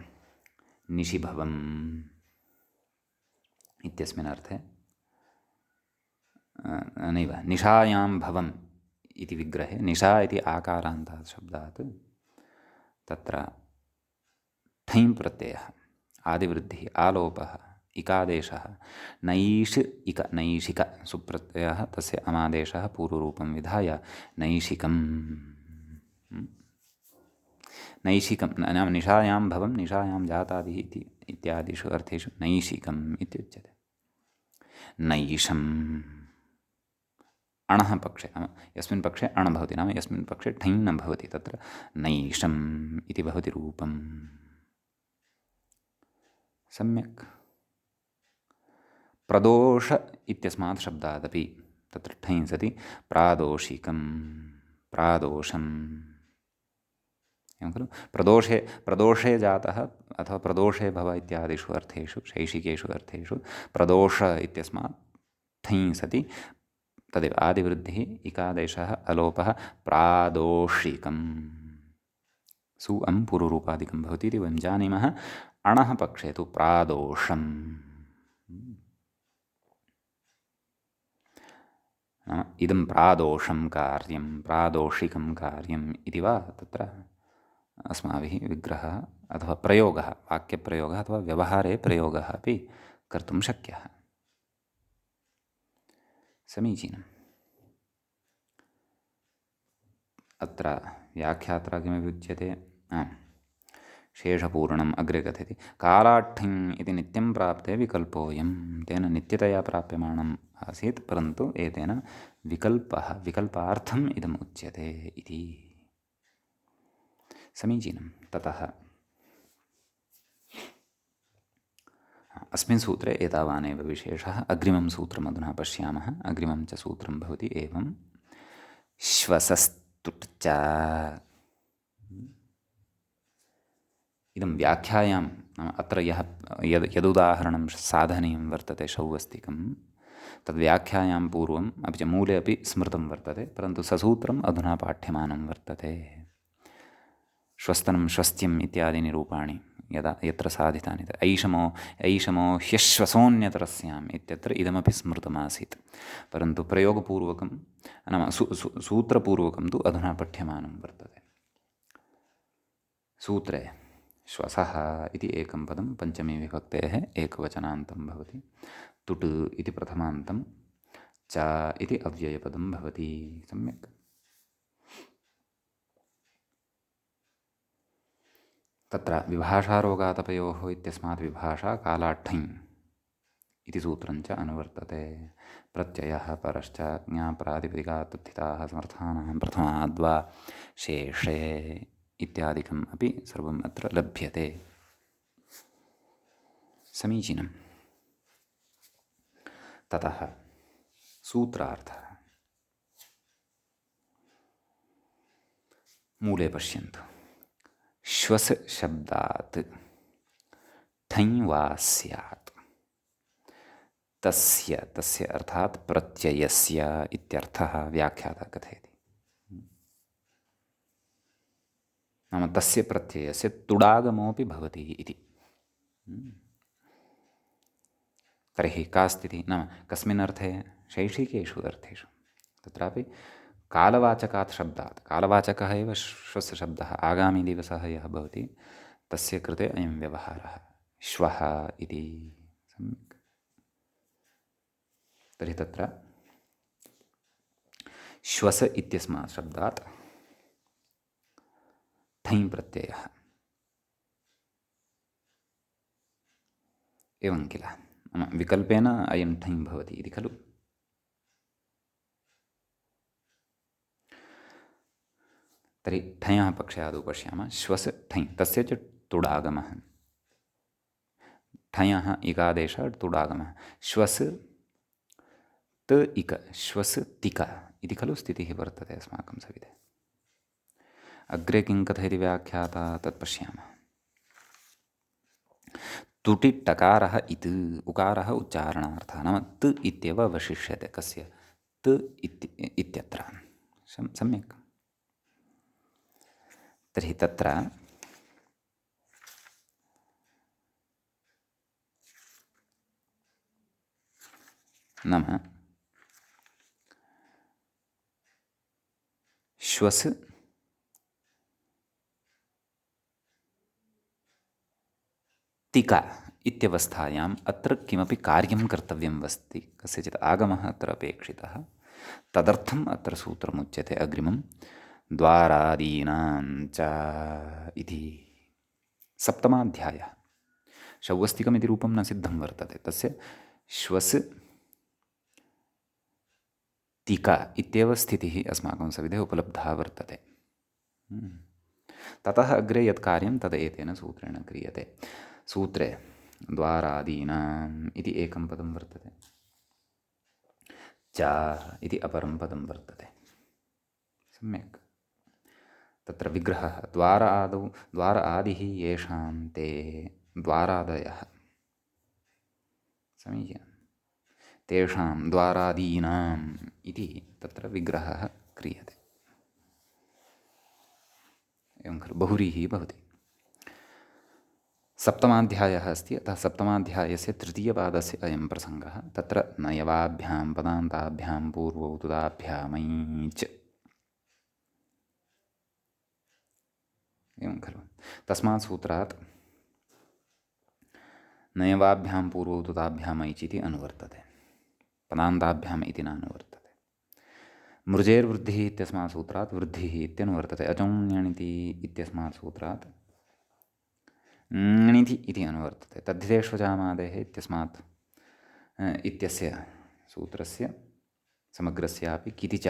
निशिभवम् इत्यस्मिन् अर्थे नैव निशायां भवम् इति विग्रहे निशा इति आकारान्तात् शब्दात् तत्र ठञ् प्रत्ययः आदिवृद्धिः आलोपः इकादेशः नैशिक सुप्रत्ययः तस्य अमादेशः पूर्वरूपं विधाय नैशिकं नाम निशायां भवं निशायां जातादिः इत्यादिषु अर्थेषु नैशिकम् इत्युच्यते। नैशम् अणः पक्षे, नाम यस्मिन् पक्षे अण भवति, नाम यस्मिन् पक्षे ठञ् न भवति, तत्र नैशम् इति भवति रूपम्। सम्यक्। प्रदोष इत्यस्मात् शब्दादपि तत्र ठञ् सति प्रादोषिकं प्रादोषम् एवं खलु। प्रदोषे जातः अथवा प्रदोषे भव इत्यादिषु अर्थेषु शैशिकेषु अर्थेषु प्रदोष इत्यस्मात् ठञ् सति तदेव आदिवृद्धिः इकादेशः अलोपः प्रादोषिकम् सु अं पूर्वरूपादिकं भवति इति वयं जानीमः। अणः पक्षे तु प्रादोषम् नाम इदं प्रादोषं कार्यं प्रादोषिकं कार्यम् इति वा तत्र अस्माभिः विग्रहः अथवा प्रयोगः वाक्यप्रयोगः अथवा व्यवहारे प्रयोगः अपि कर्तुं शक्यः। समीचीनम्। अत्र व्याख्यात्रा किमपि उच्यते शेषपूर्णम् अग्रे कथयति कालाट्ठिम् इति नित्यं प्राप्ते विकल्पोऽयं तेन नित्यतया प्राप्यमाणम् आसीत् परन्तु एतेन विकल्पार्थम् इदम् उच्यते इति। समीचीनं। ततः अस्मिन् सूत्रे एतावानेव विशेषः। अग्रिमं सूत्रम् अधुना पश्यामः। अग्रिमं च सूत्रं भवति एवं श्वसस्तुट् च। इदं व्याख्यायां नाम अत्र यदुदाहरणं साधनीयं वर्तते शौवस्तिकं तद्व्याख्यायां पूर्वम् अपि च मूले अपि स्मृतं वर्तते परन्तु ससूत्रम् अधुना पाठ्यमानं वर्तते। श्वस्तनं श्वस्त्यम् इत्यादीनि रूपाणि यत्र साधितानि ऐषमो ह्यश्वसोऽन्यतरस्याम् इत्यत्र इदमपि स्मृतमासीत् परन्तु प्रयोगपूर्वकं नाम सूत्रपूर्वकं तु अधुना पठ्यमानं वर्तते। सूत्रे श्वसः इति एकं पदं पञ्चमी विभक्तेः एकवचनान्तं भवति। तुट् इति प्रथमान्तं च इति अव्ययपदं भवति। सम्यक्। तत्र विभाषारोगातपयोः इत्यस्मात् विभाषा कालाट्ठञ् इति सूत्रं च अनुवर्तते। प्रत्ययः परश्च ज्ञाप्रातिपदिकात् उत्थिताः समर्थानां प्रथमाद्वा शेषे इत्यादिकम् अपि सर्वम् अत्र लभ्यते। समीचीनं। ततः सूत्रार्थः मूले पश्यन्तु। श्वस शब्दात् ठञ् वा स्यात् तस्य अर्थात् प्रत्ययस्य इत्यर्थः व्याख्याता कथयति। नाम तस्य प्रत्ययस्य तुडागमोऽपि भवति इति। तर्हि का स्थितिः नाम कस्मिन् अर्थे शैक्षिकेषु अर्थेषु तत्रापि कालवाचकात् शब्दात् कालवाचकः एव श्वस्य शब्दः आगामिदिवसः यः भवति तस्य कृते अयं व्यवहारः श्वः इति। सम्यक्। तर्हि तत्र श्वस इत्यस्मात् शब्दात् ठञ् प्रत्ययः एवं किल नाम विकल्पेन अयं ठञ् भवति इति खलु। तर्हि ठञः पक्षे आदौ पश्यामः। श्वस ठञ् तस्य च तुडागमः ठञः इकादेशः तुडागमः श्वस त इक श्वस तिक इति खलु स्थितिः वर्तते अस्माकं सविधे। अग्रे किं कथयति व्याख्याता तत् पश्यामः। तुटि टकारः इत् उकारः उच्चारणार्थः नाम त इत्येव अवशिष्यते कस्य त इत्यत्र। सम्यक्। तर्हि तत्र नाम श्वस तिका इत्यवस्थायाम् अत्र किमपि कार्यं कर्तव्यम् अस्ति कस्यचित् आगमः अत्र अपेक्षितः तदर्थम् अत्र सूत्रमुच्यते अग्रिमं द्वारादीनां च इति। सप्तमाध्यायः शौवस्तिकमिति रूपं न सिद्धं वर्तते तस्य श्वस तिका इत्येव स्थितिः अस्माकं सविधे उपलब्धा वर्तते। ततः अग्रे यत् कार्यं तद् एतेन सूत्रेण क्रियते। सूत्रे द्वारादीनाम् इति एकं पदं वर्तते च इति अपरं पदं वर्तते। सम्यक्। तत्र विग्रहः द्वार आदिः येषां ते द्वारादयः। समीचीनम्। तेषां द्वारादीनाम् इति तत्र विग्रहः क्रियते। एवं खलु बहुव्रीहिः भवति। सप्तमाध्यायः अस्ति, अतः सप्तमाध्यायस्य तृतीयपादस्य अयं प्रसङ्गः। तत्र नयवाभ्यां पदान्ताभ्यां पूर्वौ तुदाभ्यामै च। एवं खलु। तस्मात् सूत्रात् नयवाभ्यां पूर्वौ तुदाभ्यामै च इति अनुवर्तते, पदान्ताभ्याम् इति नानुवर्तते। मृजेर्वृद्धिः इत्यस्मात् सूत्रात् वृद्धिः इत्यनुवर्तते। अचौण्यणिति इत्यस्मात् सूत्रात् णिति इति अनुवर्तते। तद्धितेष्वजामादेः इत्यस्मात् इत्यस्य सूत्रस्य समग्रस्यापि किति च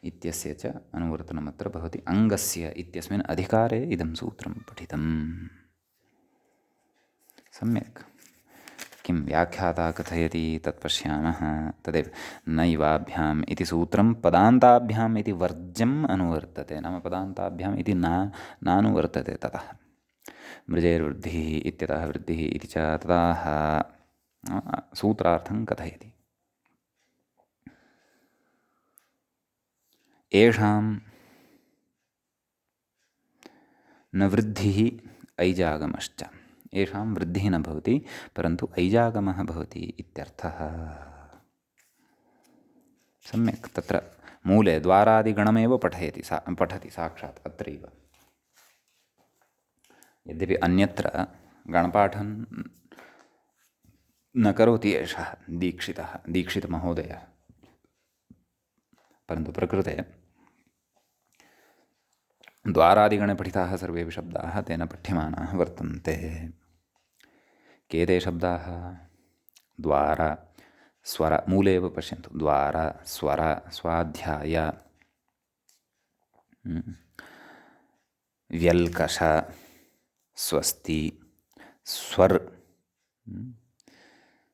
इत्यस्य च अनुवर्तनमत्र भवति। अङ्गस्य इत्यस्मिन् अधिकारे इदं सूत्रं पठितम्। सम्यक्। किं व्याख्याता कथयति तत् पश्यामः। तदेव नैवाभ्याम् इति सूत्रं पदान्ताभ्याम् इति वर्ज्यम् अनुवर्तते, नाम पदान्ताभ्याम् इति नानुवर्तते। ततः मृजेर्वृद्धिः इत्यतः वृद्धिः इति च तदाह सूत्रार्थं कथयति। येषां न वृद्धिः ऐजागमश्च, येषां वृद्धिः न भवति परन्तु ऐजागमः भवति इत्यर्थः। सम्यक्। तत्र मूले द्वारादिगणमेव पठति साक्षात् अत्रैव। यद्यपि अन्यत्र गणपाठं न करोति एषः दीक्षितमहोदयः, परन्तु प्रकृते द्वारादिगणे पठिताः सर्वेपि शब्दाः तेन पठ्यमानाः वर्तन्ते। के ते शब्दाः? द्वार, स्वर, मूले एव पश्यन्तु। द्वार, स्वर, स्वाध्याय, व्यल्कष, स्वस्ति, स्वर्,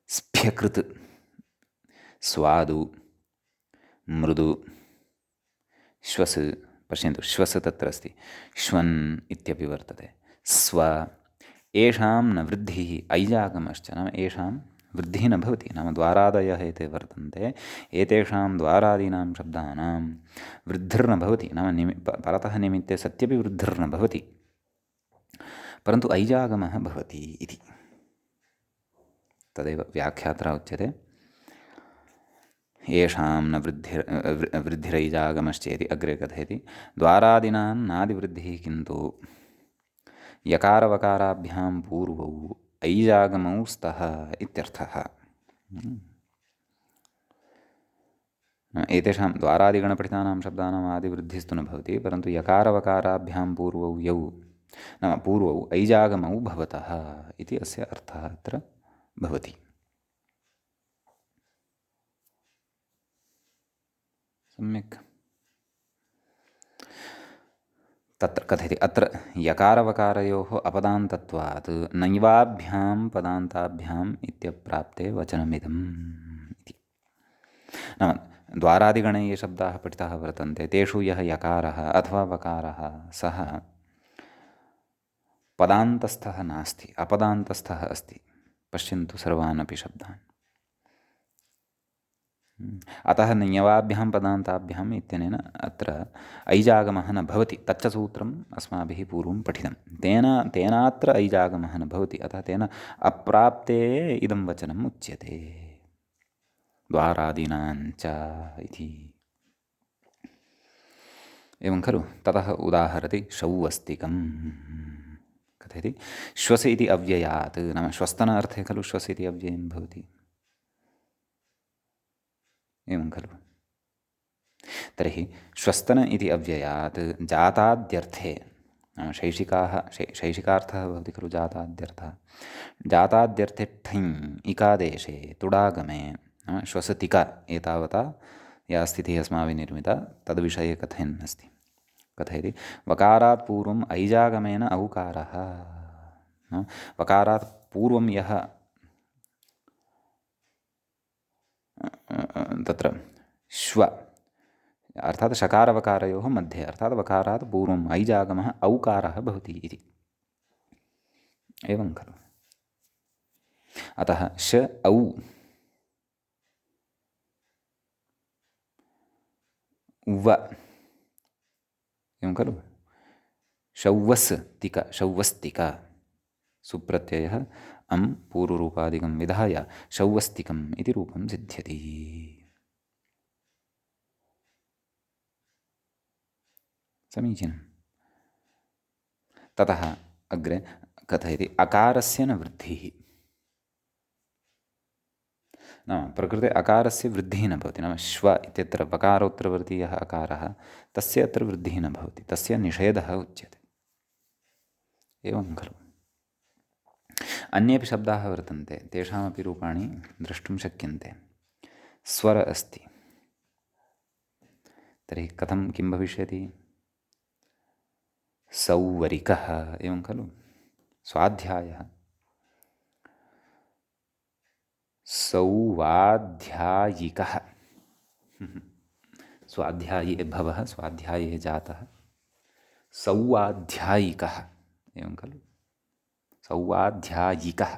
स्फ्यकृत्, स्वादु, मृदु, श्वस्। पश्यन्तु, श्वस् तत्र अस्ति, श्वन् इत्यपि वर्तते। स्व। येषां न वृद्धिः ऐजागमश्च, नाम येषां वृद्धिः न भवति, नाम द्वारादयः एते वर्तन्ते, एतेषां द्वारादीनां शब्दानां वृद्धिर्न भवति, नाम परतः निमित्ते सत्यपि वृद्धिर्न भवति, परन्तु ऐजागमः भवति इति। तदेव व्याख्यात्रा उच्यते येषां न वृद्धिरैजागमश्चेति। अग्रे कथयति द्वारादीनां नादिवृद्धिः किन्तु यकारवकाराभ्यां पूर्वौ ऐजागमौ स्तः इत्यर्थः। एतेषां द्वारादिगणपठितानां शब्दानाम् आदिवृद्धिस्तु न भवति, परन्तु यकारवकाराभ्यां पूर्वौ यौ, नाम पूर्वौ ऐजागमौ भवतः इति अस्य अर्थः अत्र भवति। सम्यक्। तत्र कथयति अत्र यकारवकारयोः अपदान्तत्वात् नैवाभ्यां पदान्ताभ्याम् इत्यप्राप्ते वचनमिदम् इति। नाम द्वारादिगणे ये शब्दाः पठिताः वर्तन्ते तेषु यः यकारः अथवा वकारः सः पदान्तस्थः नास्ति, अपदान्तस्थः अस्ति। पश्यन्तु सर्वानपि शब्दान्। अतः नैवाभ्यां पदान्ताभ्याम् इत्यनेन अत्र ऐजागमः न भवति। तच्च सूत्रम् अस्माभिः पूर्वं पठितं। तेनात्र ऐजागमः न भवति, अतः तेन अप्राप्ते इदं वचनम् उच्यते द्वारादीनाञ्च इति। एवं खलु। ततः उदाहरति शौवस्तिकम्। कथयति श्वस इति अव्ययात्, नाम श्वस्तन अर्थे खलु श्वस इति अव्ययं भवति। एवं खलु। तर्हि श्वस्तन इति अव्ययात् जाताद्यर्थे, नाम शैषिकार्थः भवति खलु जाताद्यर्थः। जाताद्यर्थे ठञ् इकादेशे तुडागमे नाम श्वसतिक एतावता या स्थितिः अस्माभिः निर्मिता तद्विषये कथयन् अस्ति। कथयति वकारात् पूर्वम् ऐजागमेन औकारः, वकारात् पूर्वं यः तत्र श्व अर्थात् शकारवकारयोः मध्ये, अर्थात् वकारात् पूर्वम् ऐजागमः औकारः भवति इति। एवं खलु। अतः श औ व एवं खलु शौवस्तिका शौवस्तिका सुप्रत्ययः अं पूर्वरूपादिकं विधाय शौवस्तिकम् इति रूपं सिद्ध्यति। समीचीनं। ततः अग्रे कथयति अकारस्य न वृद्धिः। नाम प्रकृते अकारस्य वृद्धिः न भवति। नाम श्व इत्यत्र वकारोत्तरवर्तीयः अकारः तस्य अत्र वृद्धिः न भवति, तस्य निषेधः उच्यते। एवं खलु। अन्येपि शब्दाः वर्तन्ते, तेषामपि रूपाणि द्रष्टुं शक्यन्ते। स्वर अस्ति, तर्हि कथं किं भविष्यति? सौवरिकः एवं खलु। स्वाध्यायः सौवाध्यायिकः। स्वाध्यायी भवः स्वाध्याये जातः सौवाध्यायिकः एवं खलु। सौवाध्यायिकः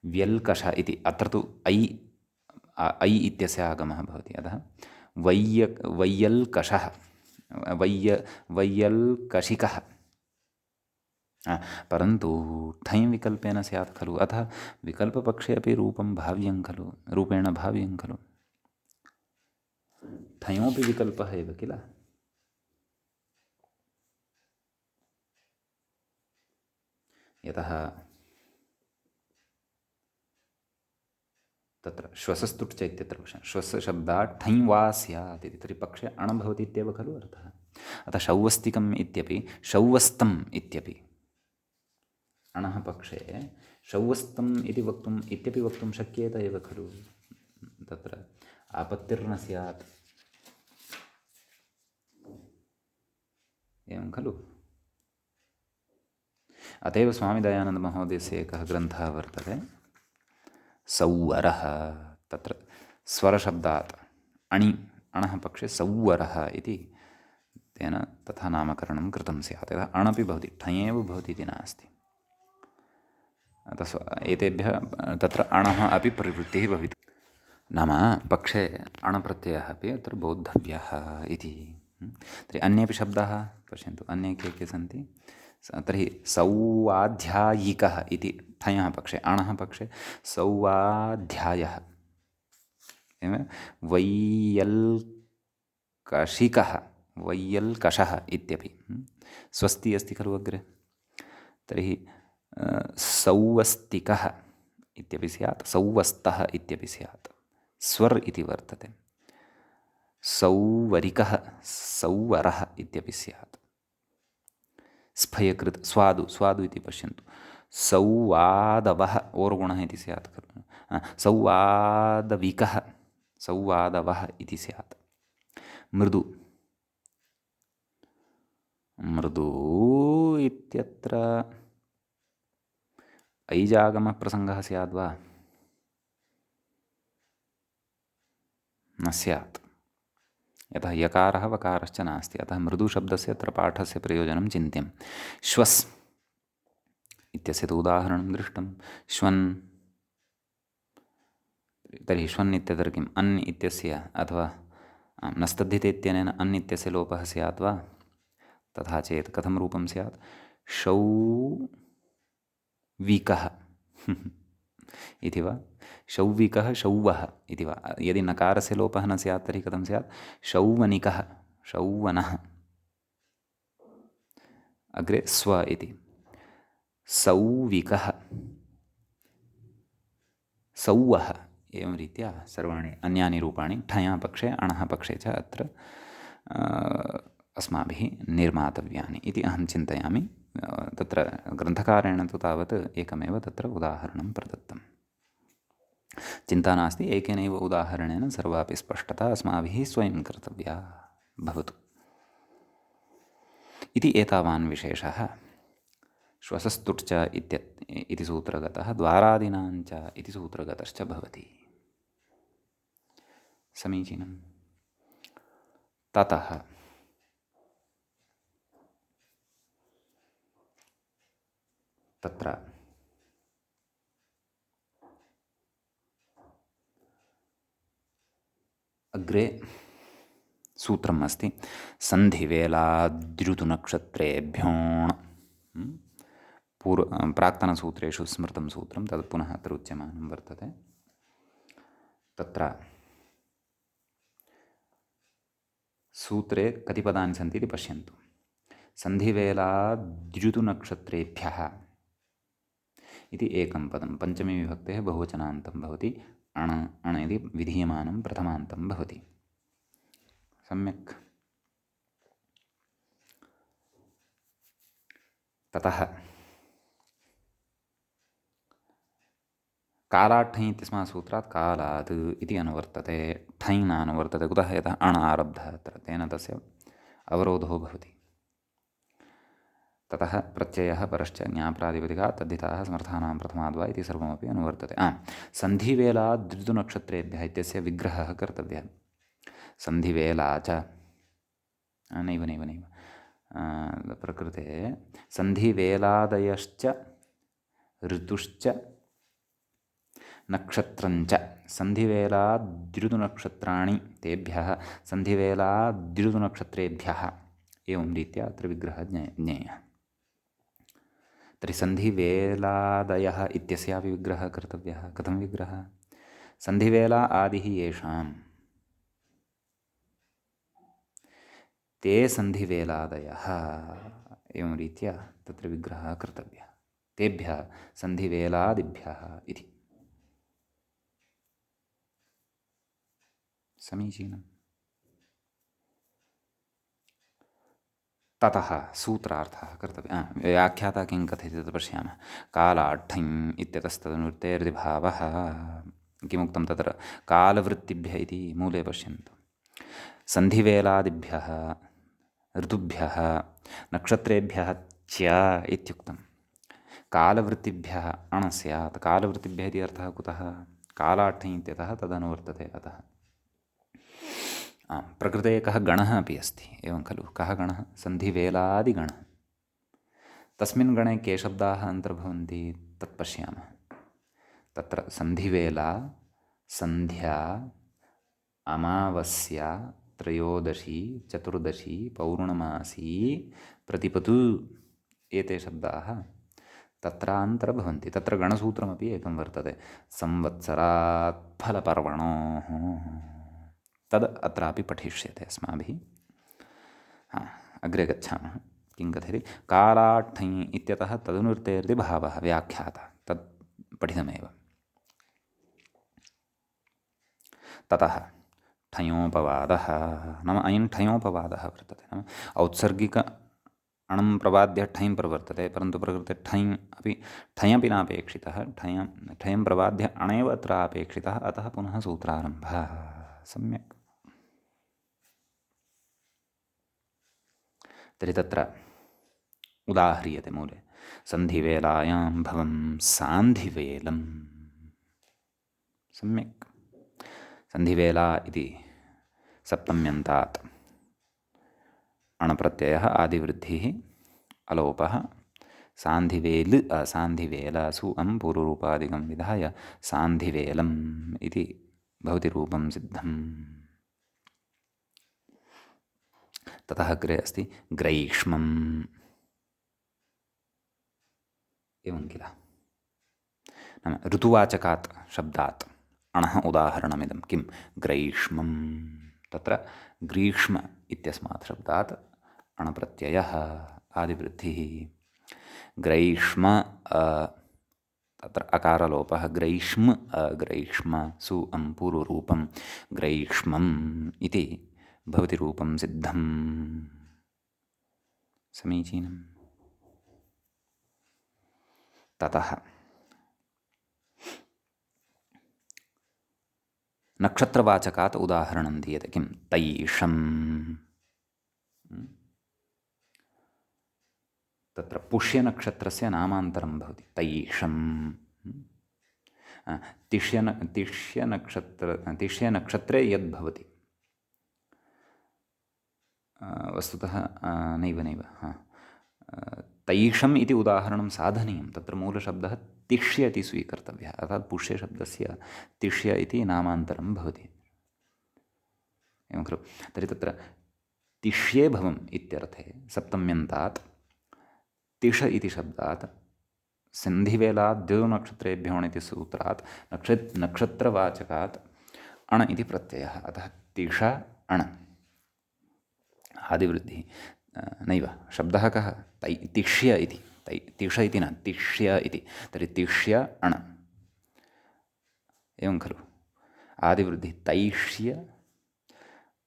व्यल्कष इति अत्र तु ऐ इत्यस्य आगमः भवति। अतः वैयल्कषः वैयल्कषिकः। परन्तु ठञ् विकल्पेन स्यात् खलु। अतः विकल्पपक्षे अपि रूपं भाव्यं खलु, रूपेण भाव्यं खलु। ठञोपि विकल्पः एव किल। यतः तत्र श्वसस्तुट् इत्यत्र श्वसशब्दात् ठञ् वा स्यात् इति, तर्हि पक्षे अण भवति इत्येव खलु अर्थः। अतः शौवस्तिकम् इत्यपि शौवस्तम् इत्यपि अणः पक्षे शौवस्तम् इति वक्तुम् इत्यपि वक्तुं शक्येत एव खलु। तत्र आपत्तिर्न स्यात् एवं खलु। अत एव स्वामिदयानन्दमहोदयस्य एकः ग्रन्थः वर्तते सौवरः। तत्र स्वरशब्दात् अणः पक्षे सौवरः इति तेन तथा नामकरणं कृतं स्यात्। यतः अणपि भवति, ठञेव भवति इति नास्ति। अतः एतेभ्यः तत्र अणः अपि प्रवृत्तिः भवितुं नाम पक्षे अणप्रत्ययः अपि अत्र बोद्धव्यः इति। तर्हि अन्येपि शब्दाः पश्यन्तु, अन्ये के के सन्ति। तर्हि सौवाध्यायिकः इति ठञः पक्षे, अणः पक्षे सौवाध्यायः। एवं वैयल्कषिकः वैयल्कषः इत्यपि स्वस्ति अस्ति खलु अग्रे। तर्हि सौवस्तिकः इत्यपि स्यात्, सौवस्तः इत्यपि स्यात्। स्वर् इति वर्तते। सौवरिकः सौवरः इत्यपि स्यात्। स्फयकृत् स्वादु इति पश्यन्तु। सौवादवः ओर्गुणः इति स्यात् खलु। सौवादविकः सौवादवः इति स्यात्। मृदु इत्यत्र ऐजागमप्रसङ्गः स्याद् वा? न स्यात्, यतः यकारः वकारश्च नास्ति। अतः मृदुशब्दस्य अत्र पाठस्य प्रयोजनं चिन्त्यं। श्वस् इत्यस्य तु उदाहरणं दृष्टं। श्वन्, तर्हि श्वन् इत्यत्र किम् अन् इत्यस्य अथवा नस्तद्धिते इत्यनेन अन् इत्यस्य लोपः स्यात् वा? तथा चेत् कथं रूपं स्यात्? शौविकः इति वा? शौविकः शौवः इति वा? यदि नकारस्य लोपः न स्यात् तर्हि कथं स्यात्? शौवनिकः शौवनः। अग्रे स्व इति सौविकः सौवः। एवं रीत्या सर्वाणि अन्यानि रूपाणि ठञः पक्षे अणः पक्षे च अत्र अस्माभिः निर्मातव्यानि इति अहं चिन्तयामि। तत्र ग्रन्थकारेण तु तावत् एकमेव तत्र उदाहरणं प्रदत्तं। चिन्ता नास्ति, एकेनैव उदाहरणेन सर्वापि स्पष्टता अस्माभिः स्वयं कर्तव्या भवतु इति एतावान् विशेषः श्वसस्तुट् च इति सूत्रगतः द्वारादीनां च इति सूत्रगतश्च भवति। समीचीनं। ततः तत्र अग्रे सूत्रम् अस्ति सन्धिवेलाद्युतुनक्षत्रेभ्योऽण् प्राक्तनसूत्रेषु स्मृतं सूत्रं तत् पुनः अत्र उच्यमानं वर्तते। तत्र सूत्रे कति पदानि सन्ति इति पश्यन्तु। सन्धिवेलाद्युतुनक्षत्रेभ्यः इति एकं पदं पञ्चमी विभक्तेः बहुवचनान्तं भवति। अण अण इति विधीयमानं प्रथमान्तं भवति। सम्यक्। ततः कालाट् ठञ् इत्यस्मात् सूत्रात् कालात् इति अनुवर्तते। ठञ् न अनुवर्तते। कुतः? यतः अण आरब्धः अत्र, तेन तस्य अवरोधो भवति। ततः प्रत्ययः परश्च ज्ञाप्रातिपदिकात् तद्धिताः समर्थानां प्रथमाद् वा इति सर्वमपि अनुवर्तते। सन्धिवेलाद् द्वितुनक्षत्रेभ्यः इत्यस्य विग्रहः कर्तव्यः। सन्धिवेला च नैव नैव नैव प्रकृते सन्धिवेलादयश्च ऋतुश्च नक्षत्रञ्च सन्धिवेलाद्युतुनक्षत्राणि तेभ्यः सन्धिवेलाद्युतुनक्षत्रेभ्यः एवं रीत्या अत्र विग्रहः ज्ञेयः। तर्हि सन्धिवेलादयः इत्यस्यापि विग्रहः कर्तव्यः। कथं विग्रहः? सन्धिवेला आदिः येषां ते सन्धिवेलादयः एवं रीत्या तत्र विग्रहः कर्तव्यः। तेभ्यः सन्धिवेलादिभ्यः इति। समीचीनम्। ततः सूत्रार्थः कर्तव्यः। व्याख्याता किं कथयति तत् पश्यामः। कालाट् ठञ् इत्यतस्तदनुवृत्तेर्दिभावः किमुक्तं तत्र कालवृत्तिभ्यः इति मूले पश्यन्तु। सन्धिवेलादिभ्यः ऋतुभ्यः नक्षत्रेभ्यः च इत्युक्तं। कालवृत्तिभ्यः अण स्यात्। कालवृत्तिभ्यः इति अर्थः कुतः? कालाट् ठञ् इत्यतः तदनुवर्तते अतः। प्रकृते कः गणः अपि अस्ति, एवं खलु? कः गणः? सन्धिवेलादिगणः। तस्मिन् गणे के शब्दाः अन्तर्भवन्ति तत् पश्यामः। तत्र सन्धिवेला, सन्ध्या, अमावस्या, त्रयोदशी, चतुर्दशी, पौर्णमासी, प्रतिपत् एते शब्दाः तत्र अन्तर्भवन्ति। तत्र गणसूत्रमपि एकं वर्तते। संवत्सरात् फलपर्वणोः तद् अत्रापि पठिष्यते अस्माभिः। अग्रे गच्छामः। किं कथयति? कालाट् ठञ् इत्यतः तदनुवृत्तेर्दिभावः व्याख्याता तत् पठितमेव। ततः ठञोपवादः नाम अयं ठञोपवादः वर्तते। नाम औत्सर्गिक अणं प्रवाद्य ठञ् प्रवर्तते, परन्तु प्रकृते ठञ् अपि नापेक्षितः। ठञ् प्रवाद्य अणेव अत्र अपेक्षितः, अतः पुनः सूत्रारम्भः। सम्यक्। तर्हि तत्र उदाह्रियते मूले सन्धिवेलायां भवं सान्धिवेलम्। सम्यक्। सन्धिवेला इति सप्तम्यन्तात् अणप्रत्ययः आदिवृद्धिः अलोपः सान्धिवेल् असान्धिवेलसु पूर्वरूपादिकं विधाय सान्धिवेलम् इति भवति रूपं सिद्धम्। ततः अग्रे अस्ति ग्रैष्मम् एवं किल? नाम ऋतुवाचकात् शब्दात् अणः उदाहरणमिदं। किं? ग्रैष्मं। तत्र ग्रीष्म इत्यस्मात् शब्दात् अणप्रत्ययः आदिवृद्धिः। ग्रैष्म तत्र अकारलोपः। ग्रैष्म अग्रैष्म सु पूर्वरूपं ग्रैष्मम् इति भवति रूपं सिद्धम्। समीचीनम्। ततः नक्षत्रवाचकात् उदाहरणं दीयते। किं? तैषं। तत्र पुष्यनक्षत्रस्य नामान्तरं भवति तैषं। तिष्यनक्षत्रे यद्भवति वस्तुतः नैव तैषम् इति उदाहरणं साधनीयं। तत्र मूलशब्दः तिष्य इति स्वीकर्तव्यः। अर्थात् पुष्यशब्दस्य तिष्य इति नामान्तरं भवति। एवं खलु। तर्हि तत्र तिष्ये भवम् इत्यर्थे सप्तम्यन्तात् तिष इति शब्दात् सन्धिवेलात् द्योनक्षत्रेभ्योऽण् इति सूत्रात् नक्षत्रवाचकात् अण् इति प्रत्ययः। अतः तिष अण् आदिवृद्धिः नैव। शब्दः कः? तिष्य इति। तिष इति न, तिष्य इति। तर्हि तिष्य अण् एवं खलु। आदिवृद्धिः तैष्य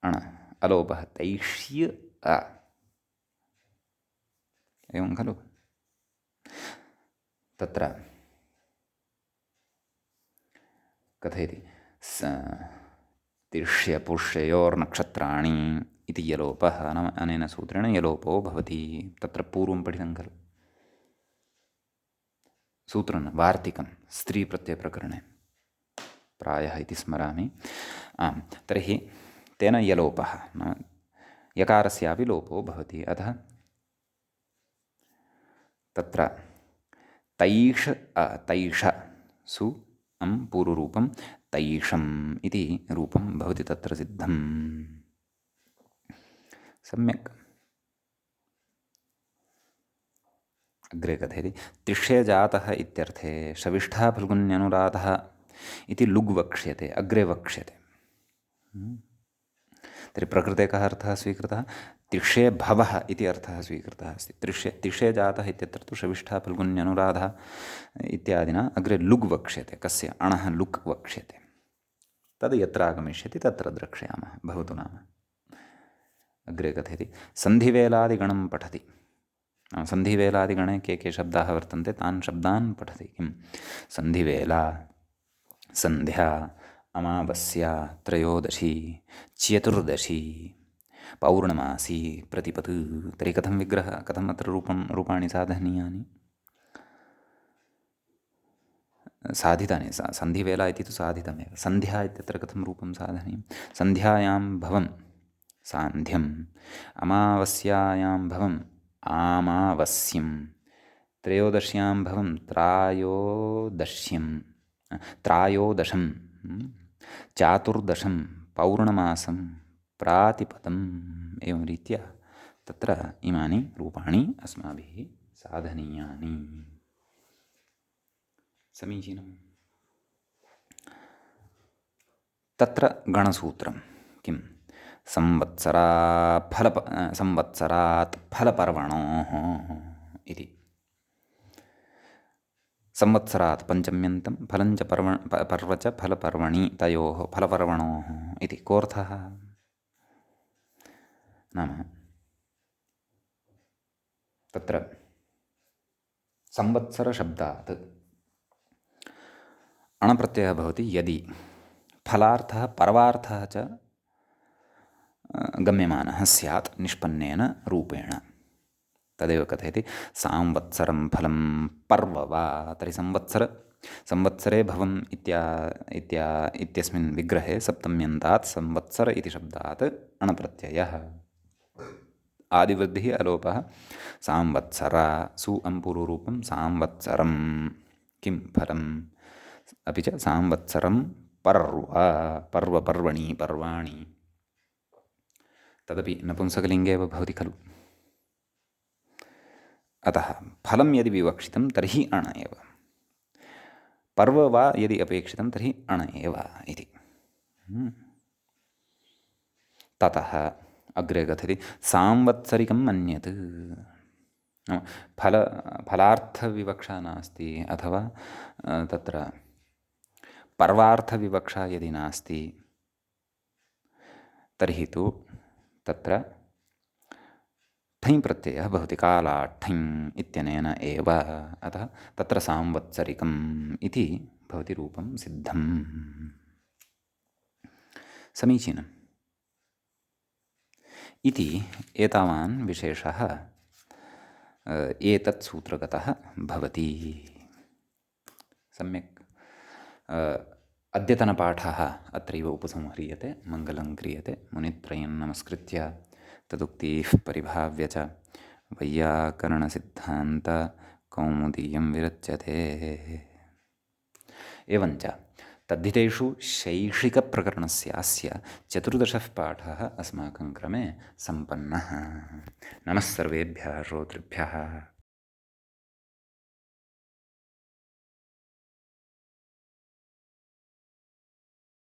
अण्, अलोपः तैष्य अ, एवं खलु। तत्र कथयति तिष्य पुष्ययोर्नक्षत्राणि इति यलोपः, नाम अनेन सूत्रेण यलोपो भवति। तत्र पूर्वं पठितं खलु सूत्रं, वार्तिकं स्त्रीप्रत्ययप्रकरणे प्रायः इति स्मरामि। आम्, तर्हि तेन यलोपः नाम यकारस्यापि लोपो भवति। अतः तत्र तैष तैष सु अं पूर्वरूपं तैषम् इति रूपं भवति तत्र सिद्धम्। सम्यक्। अग्रे कथयति तिष्ये जातः इत्यर्थे शविष्ठा फल्गुन्यनुराधः इति लुग् वक्ष्यते, अग्रे वक्ष्यते। तर्हि प्रकृते कः अर्थः स्वीकृतः? तिष्ये भवः इति अर्थः स्वीकृतः अस्ति। तिष्ये जातः इत्यत्र तु शविष्ठा फल्गुन्यनुराधः इत्यादिना अग्रे लुग् वक्ष्यते। कस्य? अणः लुक् वक्ष्यते। तद् यत्र आगमिष्यति तत्र द्रक्ष्यामः। भवतु नाम। अग्रे कथयति सन्धिवेलादिगणं पठति। सन्धिवेलादिगणे के शब्दाः वर्तन्ते तान् शब्दान् पठति। किं? सन्धिवेला, सन्ध्या, अमावस्या, त्रयोदशी, चतुर्दशी, पौर्णमासी, प्रतिपत्। तर्हि कथं विग्रहः, कथम् अत्र रूपाणि साधनीयानि? साधितानि। सन्धिवेला इति तु साधितमेव। सन्ध्या इत्यत्र कथं रूपं साधनीयं? सन्ध्यायां भवं सान्ध्यम्, अमावस्यायां भवम् आमावस्यं, त्रयोदश्यां भवं त्रायोदशं, चातुर्दशं पौर्णमासं, प्रातिपदम्। एवं रीत्या तत्र इमानि रूपाणि अस्माभिः साधनीयानि। समीचीनम्। तत्र गणसूत्रं किं? संवत्सरात् फलपर्वणोः इति। संवत्सरात् पञ्चम्यन्तं, फलञ्च पर्व च फलपर्वणि, तयोः फलपर्वणोः इति। कोऽर्थः? नाम तत्र संवत्सरशब्दात् अणप्रत्ययः भवति यदि फलार्थः पर्वार्थः च गम्यमानः स्यात् निष्पन्नेन रूपेण। तदेव कथयति सांवत्सरं फलं पर्व वा। तर्हि संवत्सरे भवम् इत्यस्मिन् विग्रहे सप्तम्यन्तात् संवत्सर इति शब्दात् अणप्रत्ययः। आदिवृद्धिः अलोपः। सांवत्सर सु अं पूर्वरूपं सांवत्सरं किं फलम्, अपि च सांवत्सरं पर्वाणि तदपि नपुंसकलिङ्गे एव भवति खलु। अतः फलं यदि विवक्षितं तर्हि अण एव, पर्व वा यदि अपेक्षितं तर्हि अण एव इति। ततः अग्रे कथयति सांवत्सरिकम् अन्यत्। फलार्थविवक्षा नास्ति, अथवा तत्र पर्वार्थविवक्षा यदि नास्ति तर्हि तु तत्र ठञ् प्रत्ययः भवति, कालाठञ् इत्यनेन एव। अतः तत्र सांवत्सरिकम् इति भवति रूपं सिद्धम्। समीचीनम्। इति एतावान् विशेषः एतत् सूत्रगतः भवति। सम्यक्। अद्यतनपाठः अत्रैव उपसंह्रियते। मङ्गलं क्रियते। मुनित्रयं नमस्कृत्य तदुक्तिः परिभाव्य च वैयाकरणसिद्धान्तकौमुदीयं विरच्यते। एवञ्च तद्धितेषु शैक्षिकप्रकरणस्य अस्य 14 पाठः अस्माकं क्रमे सम्पन्नः। नमः सर्वेभ्यः श्रोतृभ्यः।